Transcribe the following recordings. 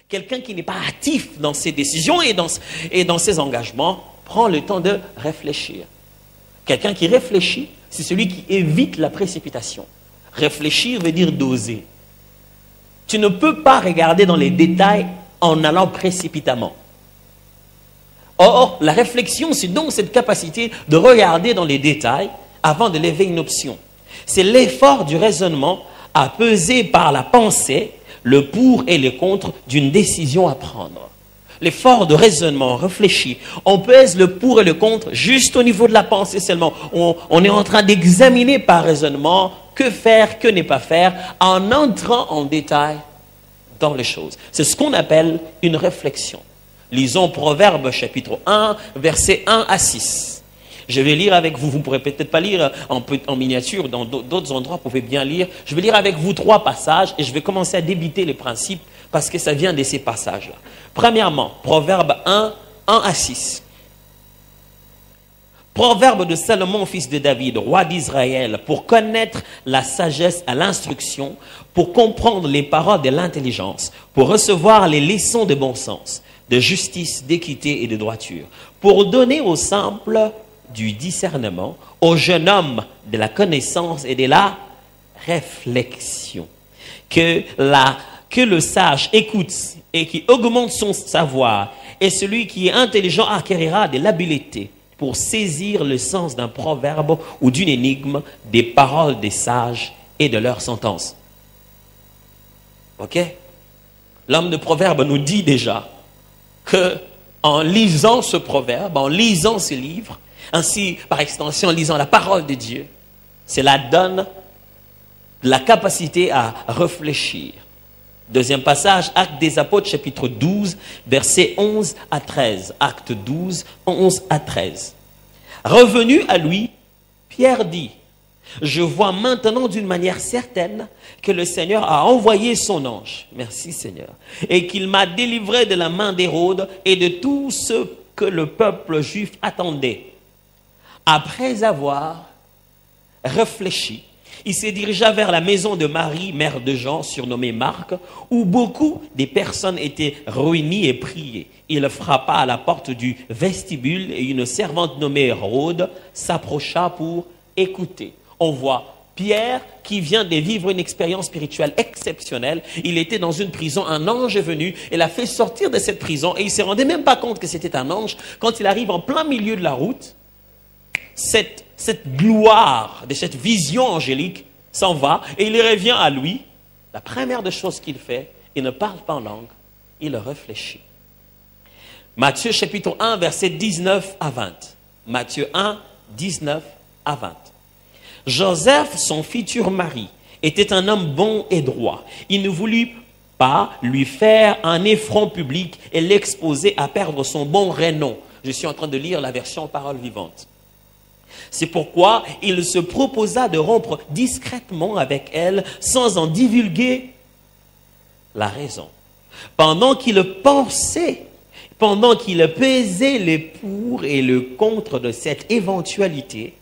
Quelqu'un qui n'est pas actif dans ses décisions et dans ses engagements prend le temps de réfléchir. Quelqu'un qui réfléchit, c'est celui qui évite la précipitation. Réfléchir veut dire doser. Tu ne peux pas regarder dans les détails en allant précipitamment. Or, la réflexion, c'est donc cette capacité de regarder dans les détails avant de lever une option. C'est l'effort du raisonnement à peser par la pensée le pour et le contre d'une décision à prendre. L'effort de raisonnement réfléchi, on pèse le pour et le contre juste au niveau de la pensée seulement. On est en train d'examiner par raisonnement que faire, que ne pas faire, en entrant en détail dans les choses. C'est ce qu'on appelle une réflexion. Lisons Proverbes chapitre 1, versets 1 à 6. Je vais lire avec vous, vous ne pourrez peut-être pas lire en miniature, dans d'autres endroits, vous pouvez bien lire. Je vais lire avec vous 3 passages et je vais commencer à débiter les principes parce que ça vient de ces passages-là. Premièrement, Proverbe 1, 1 à 6. Proverbe de Salomon, fils de David, roi d'Israël, pour connaître la sagesse à l'instruction, pour comprendre les paroles de l'intelligence, pour recevoir les leçons de bon sens, de justice, d'équité et de droiture, pour donner au simple du discernement, au jeune homme de la connaissance et de la réflexion. Que le sage écoute et qui augmente son savoir, et celui qui est intelligent acquérira de l'habileté pour saisir le sens d'un proverbe ou d'une énigme, des paroles des sages et de leurs sentences. Ok? L'homme de proverbe nous dit déjà que en lisant ce proverbe, en lisant ce livre, ainsi par extension en lisant la parole de Dieu, cela donne la capacité à réfléchir. Deuxième passage, Actes des Apôtres, chapitre 12, versets 11 à 13. Acte 12, 11 à 13. Revenu à lui, Pierre dit, « Je vois maintenant d'une manière certaine que le Seigneur a envoyé son ange. Merci Seigneur. Et qu'il m'a délivré de la main d'Hérode et de tout ce que le peuple juif attendait. » Après avoir réfléchi, il se dirigea vers la maison de Marie, mère de Jean, surnommée Marc, où beaucoup des personnes étaient réunies et priaient. Il frappa à la porte du vestibule et une servante nommée Hérode s'approcha pour écouter. On voit Pierre qui vient de vivre une expérience spirituelle exceptionnelle. Il était dans une prison, un ange est venu et l'a fait sortir de cette prison et il ne se rendait même pas compte que c'était un ange. Quand il arrive en plein milieu de la route, cette gloire de cette vision angélique s'en va et il revient à lui. La première des choses qu'il fait, il ne parle pas en langue, il réfléchit. Matthieu chapitre 1, verset 19 à 20. Matthieu 1, 19 à 20. Joseph, son futur mari, était un homme bon et droit. Il ne voulut pas lui faire un affront public et l'exposer à perdre son bon renom. Je suis en train de lire la version Parole vivante. C'est pourquoi il se proposa de rompre discrètement avec elle sans en divulguer la raison. Pendant qu'il pensait, pendant qu'il pesait les pour et le contre de cette éventualité,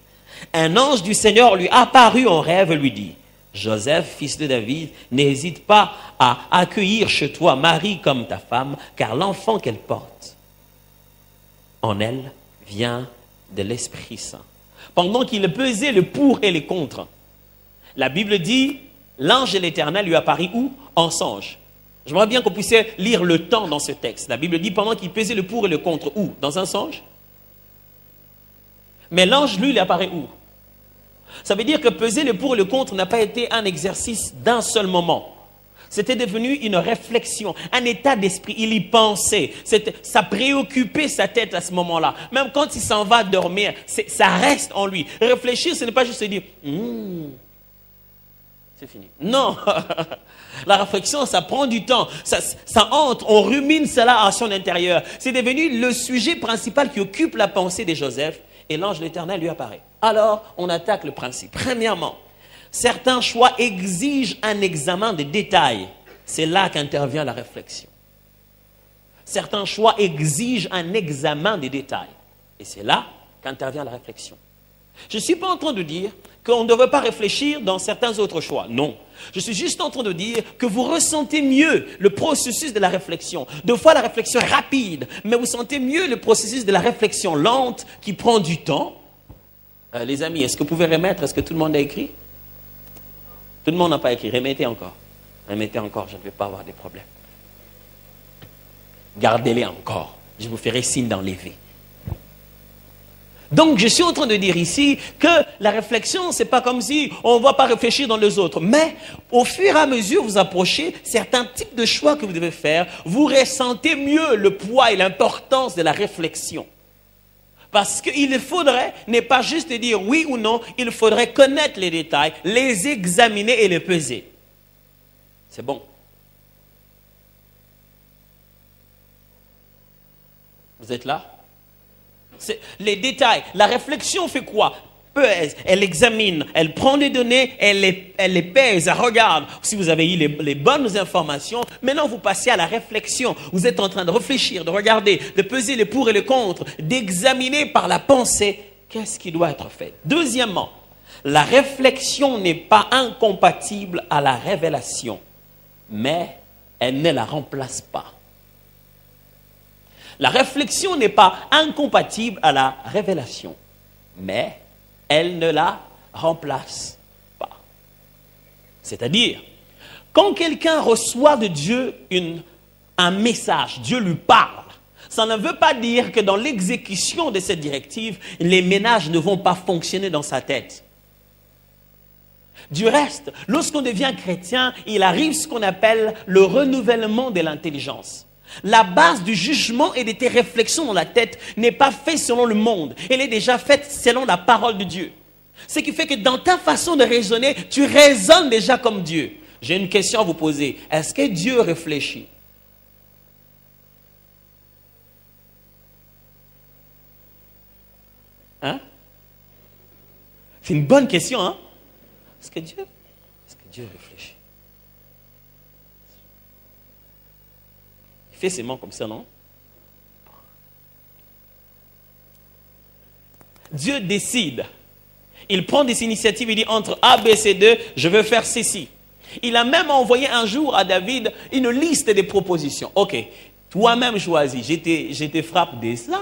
un ange du Seigneur lui apparut en rêve et lui dit, « Joseph, fils de David, n'hésite pas à accueillir chez toi Marie comme ta femme, car l'enfant qu'elle porte en elle vient de l'Esprit Saint. » Pendant qu'il pesait le pour et le contre, la Bible dit, l'ange de l'Éternel lui apparut où? En songe. J'aimerais bien qu'on puisse lire le temps dans ce texte. La Bible dit, pendant qu'il pesait le pour et le contre, où? Dans un songe? Mais l'ange, lui, il apparaît où? Ça veut dire que peser le pour et le contre n'a pas été un exercice d'un seul moment. C'était devenu une réflexion, un état d'esprit. Il y pensait. Ça préoccupait sa tête à ce moment-là. Même quand il s'en va dormir, ça reste en lui. Réfléchir, ce n'est pas juste se dire c'est fini. Non. La réflexion, ça prend du temps. Ça entre, on rumine cela à son intérieur. C'est devenu le sujet principal qui occupe la pensée de Joseph. Et l'ange de l'Éternel lui apparaît. Alors, on attaque le principe. Premièrement, certains choix exigent un examen de détails. C'est là qu'intervient la réflexion. Certains choix exigent un examen des détails. Et c'est là qu'intervient la réflexion. Je ne suis pas en train de dire qu'on ne devrait pas réfléchir dans certains autres choix. Non. Je suis juste en train de dire que vous ressentez mieux le processus de la réflexion. Deux fois, la réflexion est rapide, mais vous sentez mieux le processus de la réflexion lente qui prend du temps. Les amis, est-ce que vous pouvez remettre? Est-ce que tout le monde a écrit? Tout le monde n'a pas écrit. Remettez encore. Remettez encore, je ne vais pas avoir des problèmes. Gardez-les encore. Je vous ferai signe d'enlever. Donc, je suis en train de dire ici que la réflexion, ce n'est pas comme si on ne va pas réfléchir dans les autres. Mais, au fur et à mesure que vous approchez certains types de choix que vous devez faire, vous ressentez mieux le poids et l'importance de la réflexion. Parce qu'il faudrait, n'est pas juste dire oui ou non, il faudrait connaître les détails, les examiner et les peser. C'est bon. Vous êtes là? Les détails. La réflexion fait quoi? Elle examine, elle prend les données, elle les pèse, elle regarde. Si vous avez eu les bonnes informations, maintenant vous passez à la réflexion. Vous êtes en train de réfléchir, de regarder, de peser les pour et les contre, d'examiner par la pensée qu'est-ce qui doit être fait. Deuxièmement, la réflexion n'est pas incompatible à la révélation, mais elle ne la remplace pas. La réflexion n'est pas incompatible à la révélation, mais elle ne la remplace pas. C'est-à-dire, quand quelqu'un reçoit de Dieu un message, Dieu lui parle, ça ne veut pas dire que dans l'exécution de cette directive, les ménages ne vont pas fonctionner dans sa tête. Du reste, lorsqu'on devient chrétien, il arrive ce qu'on appelle le renouvellement de l'intelligence. La base du jugement et de tes réflexions dans la tête n'est pas faite selon le monde. Elle est déjà faite selon la parole de Dieu. Ce qui fait que dans ta façon de raisonner, tu raisonnes déjà comme Dieu. J'ai une question à vous poser. Est-ce que Dieu réfléchit? Hein? C'est une bonne question, hein? Est-ce que Dieu réfléchit? Il fait ses mains comme ça, non? Dieu décide. Il prend des initiatives, il dit entre A, B, C, D, je veux faire ceci. Il a même envoyé un jour à David une liste de propositions. Ok, toi-même choisis, je te frappe de ça,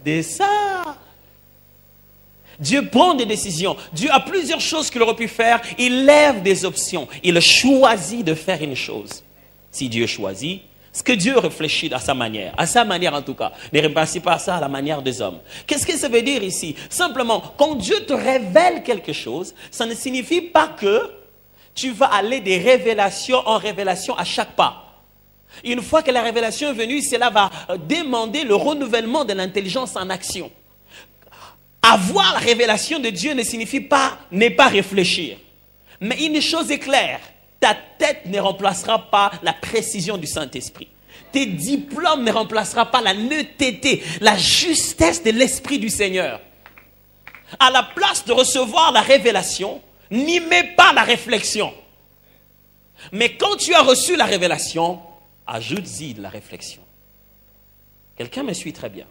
de ça. Dieu prend des décisions. Dieu a plusieurs choses qu'il aurait pu faire. Il lève des options. Il choisit de faire une chose. Si Dieu choisit, ce que Dieu réfléchit à sa manière en tout cas. Ne remplacez pas ça à la manière des hommes. Qu'est-ce que ça veut dire ici? Simplement, quand Dieu te révèle quelque chose, ça ne signifie pas que tu vas aller de révélation en révélation à chaque pas. Une fois que la révélation est venue, cela va demander le renouvellement de l'intelligence en action. Avoir la révélation de Dieu ne signifie pas ne pas réfléchir. Mais une chose est claire. Ta tête ne remplacera pas la précision du Saint-Esprit. Tes diplômes ne remplaceront pas la netteté, la justesse de l'Esprit du Seigneur. À la place de recevoir la révélation, n'y mets pas la réflexion. Mais quand tu as reçu la révélation, ajoute-y de la réflexion. Quelqu'un me suit très bien.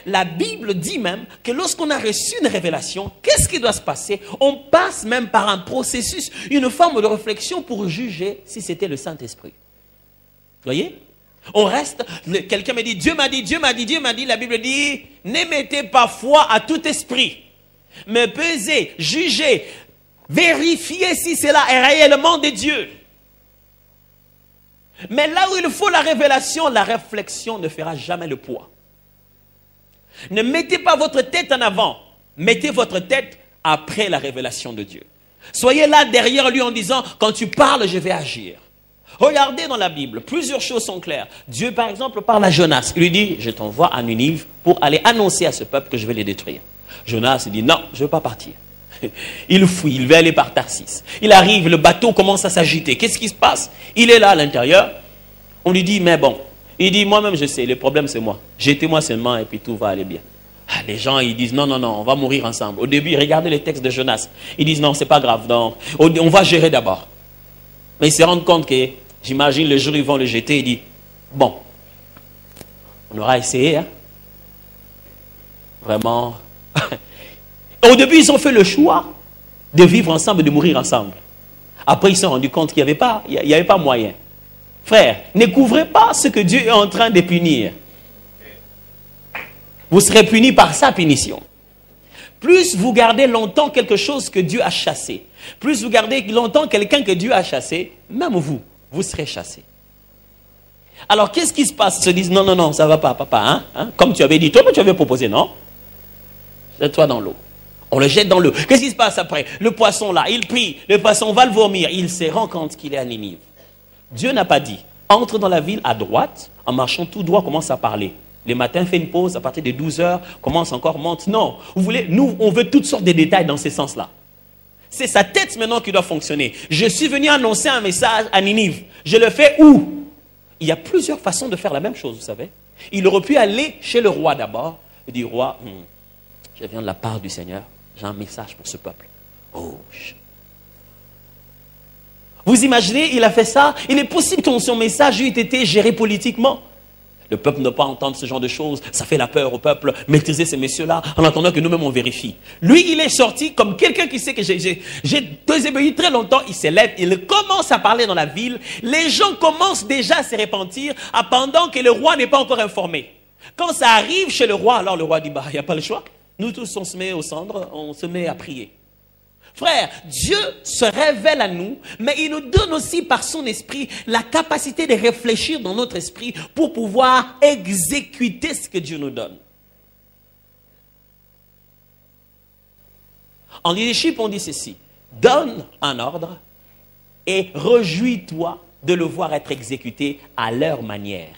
La Bible dit même que lorsqu'on a reçu une révélation, qu'est-ce qui doit se passer? On passe même par un processus, une forme de réflexion pour juger si c'était le Saint-Esprit. Voyez? On reste, quelqu'un me dit, Dieu m'a dit, Dieu m'a dit, Dieu m'a dit, la Bible dit, ne mettez pas foi à tout esprit, mais pesez, jugez, vérifiez si cela est réellement de Dieu. Mais là où il faut la révélation, la réflexion ne fera jamais le poids. Ne mettez pas votre tête en avant. Mettez votre tête après la révélation de Dieu. Soyez là derrière lui en disant, quand tu parles, je vais agir. Regardez dans la Bible, plusieurs choses sont claires. Dieu, par exemple, parle à Jonas. Il lui dit, je t'envoie à Ninive pour aller annoncer à ce peuple que je vais les détruire. Jonas dit, non, je ne veux pas partir. Il fuit, il veut aller par Tarsis. Il arrive, le bateau commence à s'agiter. Qu'est-ce qui se passe? Il est là à l'intérieur. On lui dit, mais bon. Il dit, moi-même je sais, le problème c'est moi. Jetez-moi seulement et puis tout va aller bien. Les gens, ils disent, non, non, non, on va mourir ensemble. Au début, regardez les textes de Jonas. Ils disent, non, c'est pas grave, donc on va gérer d'abord. Mais ils se rendent compte que, j'imagine, le jour où ils vont le jeter, il dit, bon, on aura essayé, hein. Vraiment. Au début, ils ont fait le choix de vivre ensemble, de mourir ensemble. Après, ils se sont rendus compte qu'il n'y avait pas moyen. Frère, ne couvrez pas ce que Dieu est en train de punir. Vous serez punis par sa punition. Plus vous gardez longtemps quelque chose que Dieu a chassé, plus vous gardez longtemps quelqu'un que Dieu a chassé, même vous serez chassé. Alors, qu'est-ce qui se passe? Ils se disent, non, non, non, ça ne va pas, papa. Hein? Comme tu avais dit, toi, mais tu avais proposé, non? Jette-toi dans l'eau. On le jette dans l'eau. Qu'est-ce qui se passe après? Le poisson là, il prie, le poisson va le vomir. Il se rend compte qu'il est à Ninive. Dieu n'a pas dit, entre dans la ville à droite, en marchant tout droit, commence à parler. Les matins, fait une pause, à partir de 12 heures, commence encore, monte. Non, vous voulez, nous, on veut toutes sortes de détails dans ce sens-là. C'est sa tête maintenant qui doit fonctionner. Je suis venu annoncer un message à Ninive. Je le fais où? Il y a plusieurs façons de faire la même chose, vous savez. Il aurait pu aller chez le roi d'abord et dire, roi, je viens de la part du Seigneur, j'ai un message pour ce peuple. Oh, vous imaginez, il a fait ça. Il est possible que son message ait été géré politiquement. Le peuple ne peut pas entendre ce genre de choses. Ça fait la peur au peuple. Maîtriser ces messieurs-là en attendant que nous-mêmes on vérifie. Lui, il est sorti comme quelqu'un qui sait que j'ai désobéi très longtemps. Il s'élève, il commence à parler dans la ville. Les gens commencent déjà à se repentir pendant que le roi n'est pas encore informé. Quand ça arrive chez le roi, alors le roi dit, bah, il n'y a pas le choix. Nous tous, on se met aux cendres, on se met à prier. Frère, Dieu se révèle à nous, mais il nous donne aussi par son esprit la capacité de réfléchir dans notre esprit pour pouvoir exécuter ce que Dieu nous donne. En leadership, on dit ceci, donne un ordre et réjouis-toi de le voir être exécuté à leur manière.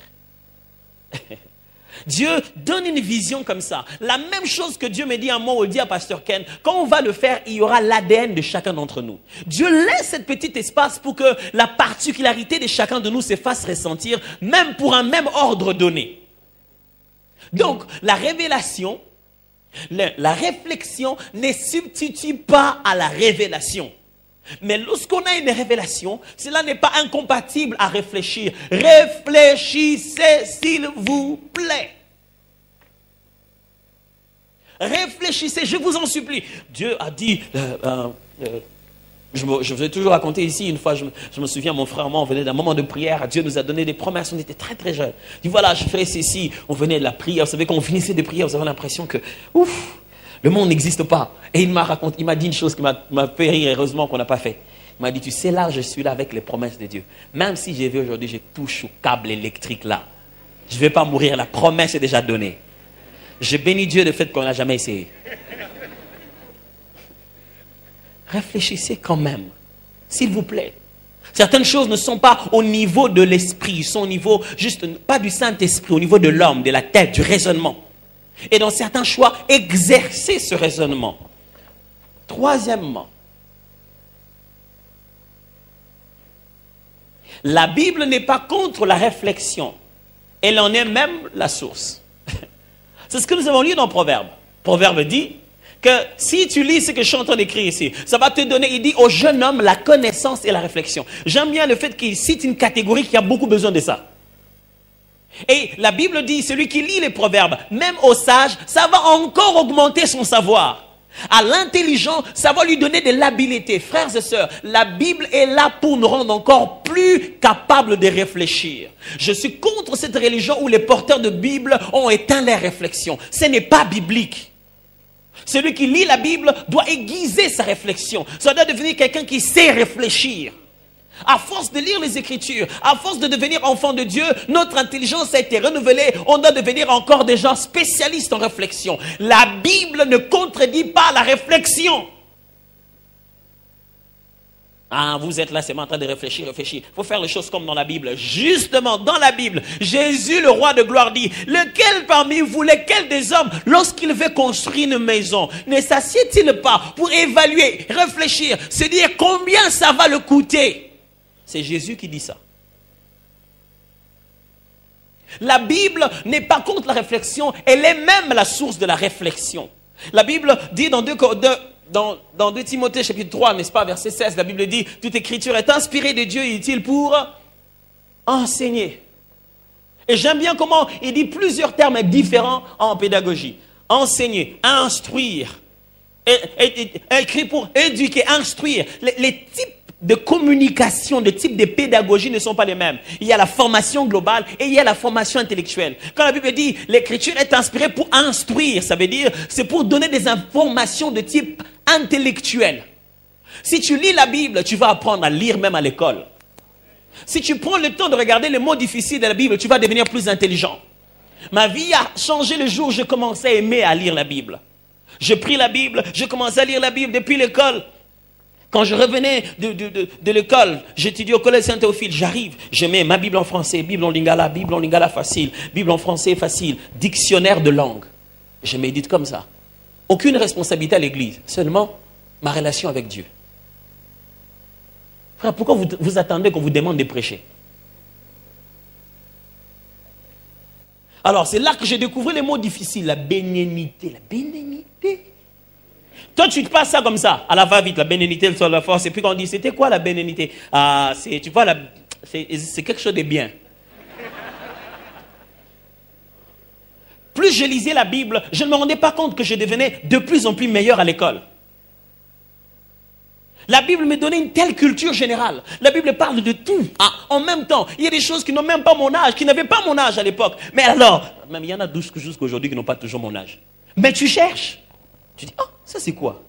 Dieu donne une vision comme ça. La même chose que Dieu me dit à moi ou dit à Pasteur Ken, quand on va le faire, il y aura l'ADN de chacun d'entre nous. Dieu laisse cette petite espace pour que la particularité de chacun de nous se fasse ressentir, même pour un même ordre donné. Donc, la révélation, la réflexion ne substitue pas à la révélation. Mais lorsqu'on a une révélation, cela n'est pas incompatible à réfléchir. Réfléchissez, s'il vous plaît. Réfléchissez, je vous en supplie. Dit a dit, je vous ai toujours raconté ici, une fois, je me souviens, mon frère et moi, on venait d'un moment de prière, Dieu nous a donné des promesses, on était très très jeunes. Il dit voilà, je ferai ceci, on venait de la prière, vous savez, quand on finissait de prier, vous avez l'impression que, ouf, le monde n'existe pas. Et il m'a dit une chose qui m'a fait rire, heureusement qu'on n'a pas fait. Il m'a dit, tu sais, là, je suis là avec les promesses de Dieu. Même si j'ai vu aujourd'hui, je touche au câble électrique là. Je ne vais pas mourir, la promesse est déjà donnée. Je bénis Dieu du fait qu'on n'a jamais essayé. Réfléchissez quand même, s'il vous plaît. Certaines choses ne sont pas au niveau de l'esprit, ils sont au niveau, juste, pas du Saint-Esprit, au niveau de l'homme, de la tête, du raisonnement. Et dans certains choix, exercer ce raisonnement. Troisièmement, la Bible n'est pas contre la réflexion. Elle en est même la source. C'est ce que nous avons lu dans Proverbe. Proverbe dit que si tu lis ce que je suis en train d'écrire ici, ça va te donner, il dit au jeune homme, la connaissance et la réflexion. J'aime bien le fait qu'il cite une catégorie qui a beaucoup besoin de ça. Et la Bible dit, celui qui lit les proverbes, même au sage, ça va encore augmenter son savoir. À l'intelligent, ça va lui donner de l'habileté. Frères et sœurs, la Bible est là pour nous rendre encore plus capables de réfléchir. Je suis contre cette religion où les porteurs de Bible ont éteint les réflexions. Ce n'est pas biblique. Celui qui lit la Bible doit aiguiser sa réflexion. Ça doit devenir quelqu'un qui sait réfléchir. À force de lire les Écritures, à force de devenir enfant de Dieu, notre intelligence a été renouvelée. On doit devenir encore des gens spécialistes en réflexion. La Bible ne contredit pas la réflexion. Ah, vous êtes là, c'est en train de réfléchir. Il faut faire les choses comme dans la Bible. Justement, dans la Bible, Jésus, le roi de gloire, dit, lequel parmi vous, lequel des hommes, lorsqu'il veut construire une maison, ne s'assied-il pas pour évaluer, réfléchir, se dire combien ça va le coûter? C'est Jésus qui dit ça. La Bible n'est pas contre la réflexion, elle est même la source de la réflexion. La Bible dit dans 2 Timothée chapitre 3, n'est-ce pas, verset 16, la Bible dit, toute écriture est inspirée de Dieu et utile pour enseigner. Et j'aime bien comment il dit plusieurs termes différents en pédagogie. Enseigner, instruire, écrit pour éduquer, instruire. Les types de communication, les types de pédagogie ne sont pas les mêmes. Il y a la formation globale et il y a la formation intellectuelle. Quand la Bible dit l'écriture est inspirée pour instruire, ça veut dire c'est pour donner des informations de type intellectuel. Si tu lis la Bible, tu vas apprendre à lire même à l'école. Si tu prends le temps de regarder les mots difficiles de la Bible, tu vas devenir plus intelligent. Ma vie a changé le jour où je commençais à aimer à lire la Bible. Je pris la Bible, je commençais à lire la Bible depuis l'école. Quand je revenais de l'école, j'étudiais au collège Saint-Théophile, j'arrive, je mets ma Bible en français, Bible en lingala facile, Bible en français facile, dictionnaire de langue. Je médite comme ça. Aucune responsabilité à l'église, seulement ma relation avec Dieu. Frère, pourquoi vous attendez qu'on vous demande de prêcher? Alors, c'est là que j'ai découvert les mots difficiles, la bénignité, la bénignité. Toi, tu te passes ça comme ça, à la va-vite, la bénignité, le sol, la force. Et puis quand on dit, c'était quoi la bénignité? Ah, tu vois, c'est quelque chose de bien. Plus je lisais la Bible, je ne me rendais pas compte que je devenais de plus en plus meilleur à l'école. La Bible me donnait une telle culture générale. La Bible parle de tout. Ah, en même temps, il y a des choses qui n'ont même pas mon âge, qui n'avaient pas mon âge à l'époque. Mais alors, même il y en a jusqu'à aujourd'hui qui n'ont pas toujours mon âge. Mais tu cherches. Tu dis, ah, ça c'est quoi?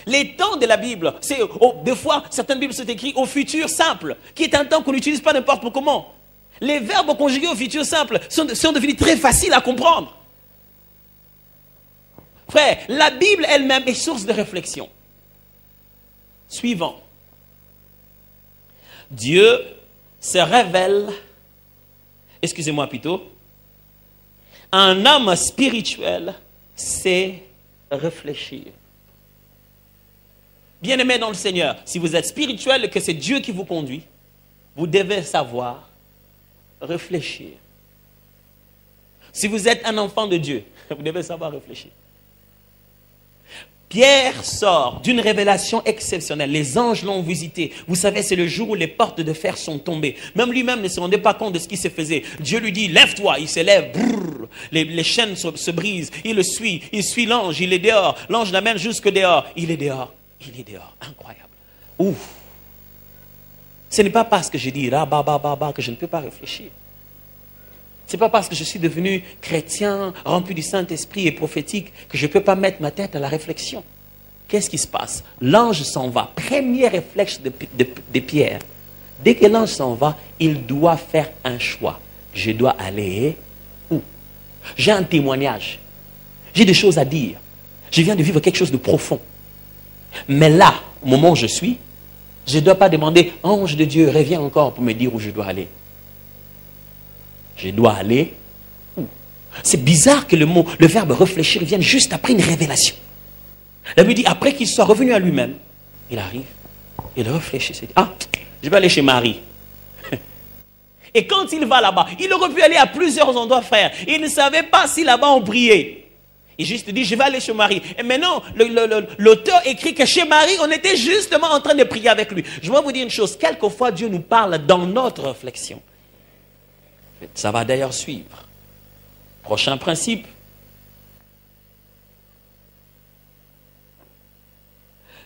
Les temps de la Bible, c'est, des fois, certaines Bibles sont écrites au futur simple, qui est un temps qu'on n'utilise pas n'importe comment. Les verbes conjugués au futur simple sont devenus très faciles à comprendre. Frère, la Bible elle-même est source de réflexion. Suivant. Dieu se révèle, excusez-moi plutôt, un homme spirituel sait réfléchir. Bien-aimés dans le Seigneur, si vous êtes spirituel et que c'est Dieu qui vous conduit, vous devez savoir réfléchir. Si vous êtes un enfant de Dieu, vous devez savoir réfléchir. Pierre sort d'une révélation exceptionnelle. Les anges l'ont visité. Vous savez, c'est le jour où les portes de fer sont tombées. Même lui-même ne se rendait pas compte de ce qui se faisait. Dieu lui dit, lève-toi. Il se lève. Brrr, les chaînes se brisent. Il le suit. Il suit l'ange. Il est dehors. L'ange l'amène jusque dehors. Il est dehors. Il est dehors. Incroyable. Ouf. Ce n'est pas parce que je dis que je ne peux pas réfléchir. Ce n'est pas parce que je suis devenu chrétien, rempli du Saint-Esprit et prophétique, que je ne peux pas mettre ma tête à la réflexion. Qu'est-ce qui se passe? L'ange s'en va. Premier réflexe de Pierre. Dès que l'ange s'en va, il doit faire un choix. Je dois aller où? J'ai un témoignage. J'ai des choses à dire. Je viens de vivre quelque chose de profond. Mais là, au moment où je suis, je ne dois pas demander, ange de Dieu, reviens encore pour me dire où je dois aller. Je dois aller où? C'est bizarre que le verbe réfléchir vienne juste après une révélation. La Bible dit, après qu'il soit revenu à lui-même, il arrive, il réfléchit, il dit, ah, je vais aller chez Marie. Et quand il va là-bas, il aurait pu aller à plusieurs endroits, frère. Il ne savait pas si là-bas on priait. Il juste dit, je vais aller chez Marie. Et maintenant, l'auteur écrit que chez Marie, on était justement en train de prier avec lui. Je vais vous dire une chose, quelquefois Dieu nous parle dans notre réflexion. Ça va d'ailleurs suivre. Prochain principe.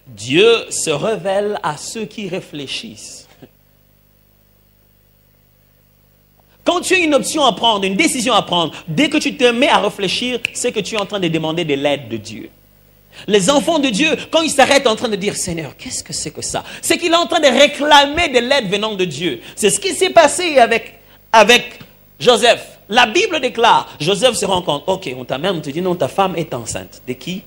Dieu se révèle à ceux qui réfléchissent. Quand tu as une option à prendre, une décision à prendre, dès que tu te mets à réfléchir, c'est que tu es en train de demander de l'aide de Dieu. Les enfants de Dieu, quand ils s'arrêtent en train de dire, Seigneur, qu'est-ce que c'est que ça? C'est qu'il est en train de réclamer de l'aide venant de Dieu. C'est ce qui s'est passé avec Joseph. La Bible déclare, Joseph se rend compte, ok, on t'a même dit, non, ta femme est enceinte. De qui?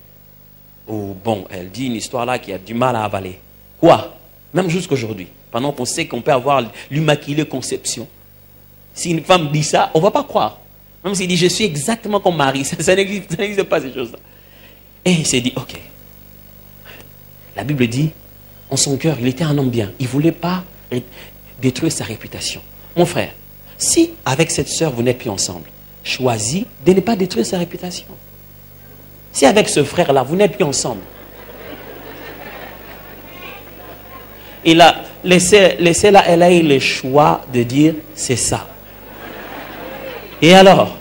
Oh bon, elle dit une histoire là qui a du mal à avaler. Quoi? Même jusqu'aujourd'hui, pendant qu'on sait qu'on peut avoir l'immaculée conception. Si une femme dit ça, on ne va pas croire. Même s'il dit, je suis exactement comme Marie, ça n'existe pas ces choses-là. Et il s'est dit, ok. La Bible dit, en son cœur, il était un homme bien. Il ne voulait pas détruire sa réputation. Mon frère, si avec cette sœur, vous n'êtes plus ensemble, choisis de ne pas détruire sa réputation. Si avec ce frère-là, vous n'êtes plus ensemble, il a laissé là, elle a eu le choix de dire, c'est ça. Et alors?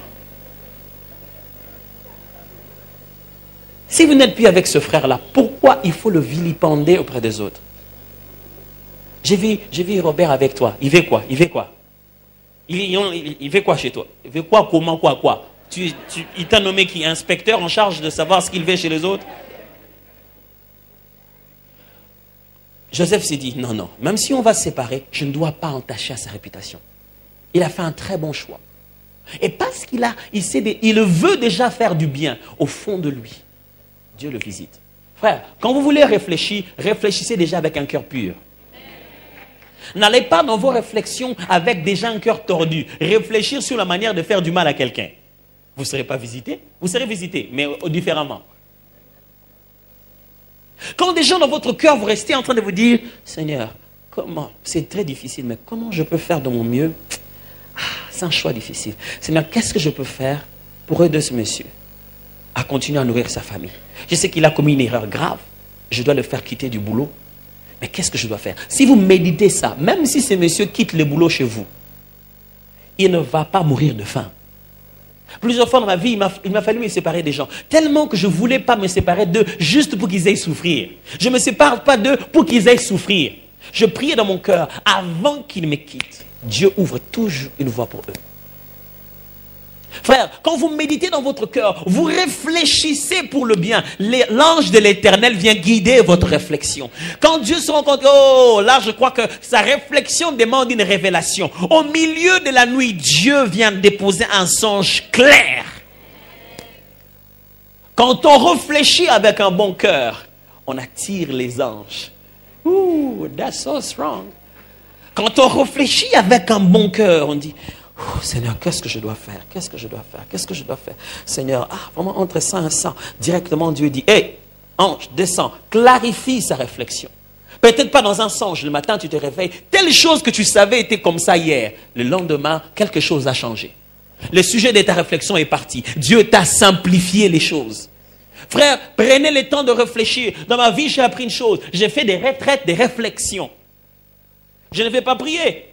Si vous n'êtes plus avec ce frère-là, pourquoi il faut le vilipender auprès des autres? J'ai vu Robert avec toi. Il fait quoi? Il fait quoi? Il fait quoi chez toi? Il fait quoi? Comment? Quoi? Il t'a nommé qui? Inspecteur en charge de savoir ce qu'il fait chez les autres? Joseph s'est dit, non, même si on va se séparer, je ne dois pas entacher à sa réputation. Il a fait un très bon choix. Et parce il veut déjà faire du bien au fond de lui, Dieu le visite. Frère, quand vous voulez réfléchir, réfléchissez déjà avec un cœur pur. N'allez pas dans vos réflexions avec déjà un cœur tordu. Réfléchir sur la manière de faire du mal à quelqu'un. Vous ne serez pas visité. Vous serez visité, mais différemment. Quand des gens dans votre cœur, vous restez en train de vous dire, Seigneur, comment? C'est très difficile, mais comment je peux faire de mon mieux? C'est un choix difficile. Seigneur, qu'est-ce que je peux faire pour aider ce monsieur à continuer à nourrir sa famille? Je sais qu'il a commis une erreur grave. Je dois le faire quitter du boulot. Mais qu'est-ce que je dois faire? Si vous méditez ça, même si ce monsieur quitte le boulot chez vous, il ne va pas mourir de faim. Plusieurs fois dans ma vie, il m'a fallu me séparer des gens. Tellement que je ne voulais pas me séparer d'eux juste pour qu'ils aient souffrir. Je ne me sépare pas d'eux pour qu'ils aient souffrir. Je priais dans mon cœur, avant qu'ils me quittent, Dieu ouvre toujours une voie pour eux. Frère, quand vous méditez dans votre cœur, vous réfléchissez pour le bien. L'ange de l'Éternel vient guider votre réflexion. Quand Dieu se rend compte, oh, là je crois que sa réflexion demande une révélation. Au milieu de la nuit, Dieu vient déposer un songe clair. Quand on réfléchit avec un bon cœur, on attire les anges. Ooh, that's so strong. Quand on réfléchit avec un bon cœur, on dit, oh, Seigneur, qu'est-ce que je dois faire? Qu'est-ce que je dois faire? Qu'est-ce que je dois faire? Seigneur, vraiment entre 100 et 100. Directement, Dieu dit, hé, ange, descends, clarifie sa réflexion. Peut-être pas dans un songe, le matin tu te réveilles, telle chose que tu savais était comme ça hier. Le lendemain, quelque chose a changé. Le sujet de ta réflexion est parti. Dieu t'a simplifié les choses. Frère, prenez le temps de réfléchir. Dans ma vie, j'ai appris une chose. J'ai fait des retraites, des réflexions. Je ne vais pas prier.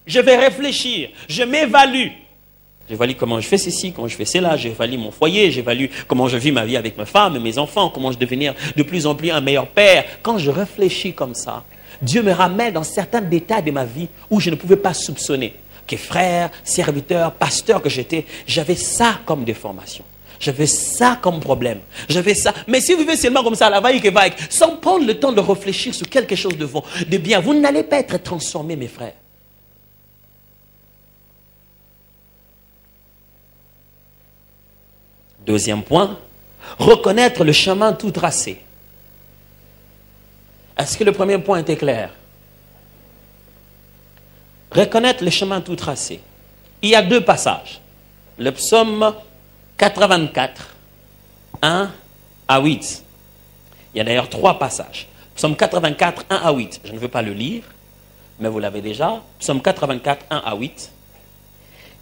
Je vais réfléchir. Je m'évalue. J'évalue comment je fais ceci, comment je fais cela. J'évalue mon foyer. J'évalue comment je vis ma vie avec ma femme et mes enfants. Comment je devenir de plus en plus un meilleur père. Quand je réfléchis comme ça, Dieu me ramène dans certains détails de ma vie où je ne pouvais pas soupçonner. Que frère, serviteur, pasteur que j'étais, j'avais ça comme déformation. J'avais ça comme problème. J'avais ça. Mais si vous vivez seulement comme ça, à la vaille, sans prendre le temps de réfléchir sur quelque chose de bien, vous n'allez pas être transformés, mes frères. Deuxième point, reconnaître le chemin tout tracé. Est-ce que le premier point était clair? Reconnaître le chemin tout tracé. Il y a deux passages. Le psaume 84, 1 à 8. Il y a d'ailleurs trois passages. Psaume 84, 1 à 8. Je ne veux pas le lire, mais vous l'avez déjà. Psaume 84, 1 à 8.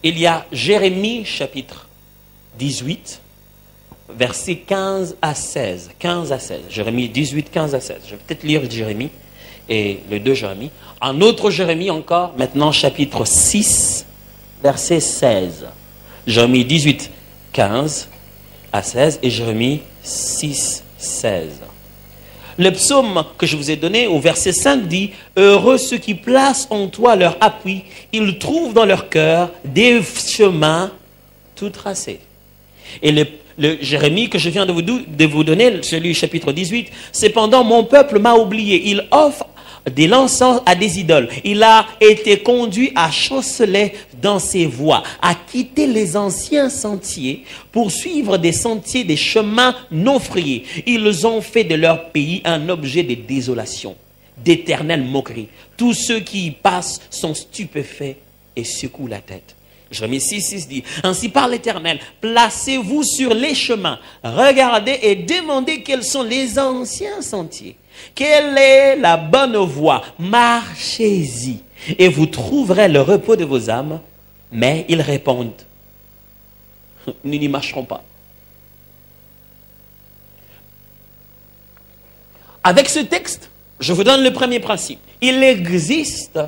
Il y a Jérémie, chapitre 18, versets 15 à 16. 15 à 16. Jérémie 18, 15 à 16. Je vais peut-être lire Jérémie et les deux Jérémie. Un autre Jérémie encore, maintenant chapitre 6, verset 16. Jérémie 18, 15 à 16 et Jérémie 6, 16. Le psaume que je vous ai donné au verset 5 dit « Heureux ceux qui placent en toi leur appui, ils trouvent dans leur cœur des chemins tout tracés. » Et le Jérémie que je viens de vous donner, celui chapitre 18, « Cependant mon peuple m'a oublié, il offre de l'encens à des idoles. Il a été conduit à chanceler dans ses voies, à quitter les anciens sentiers pour suivre des sentiers, des chemins non frayés. Ils ont fait de leur pays un objet de désolation, d'éternelle moquerie. Tous ceux qui y passent sont stupéfaits et secouent la tête. » Jérémie 6 dit, « Ainsi parle l'Éternel, placez-vous sur les chemins, regardez et demandez quels sont les anciens sentiers. Quelle est la bonne voie? Marchez-y et vous trouverez le repos de vos âmes. » Mais ils répondent, « Nous n'y marcherons pas. » Avec ce texte, je vous donne le premier principe. Il existe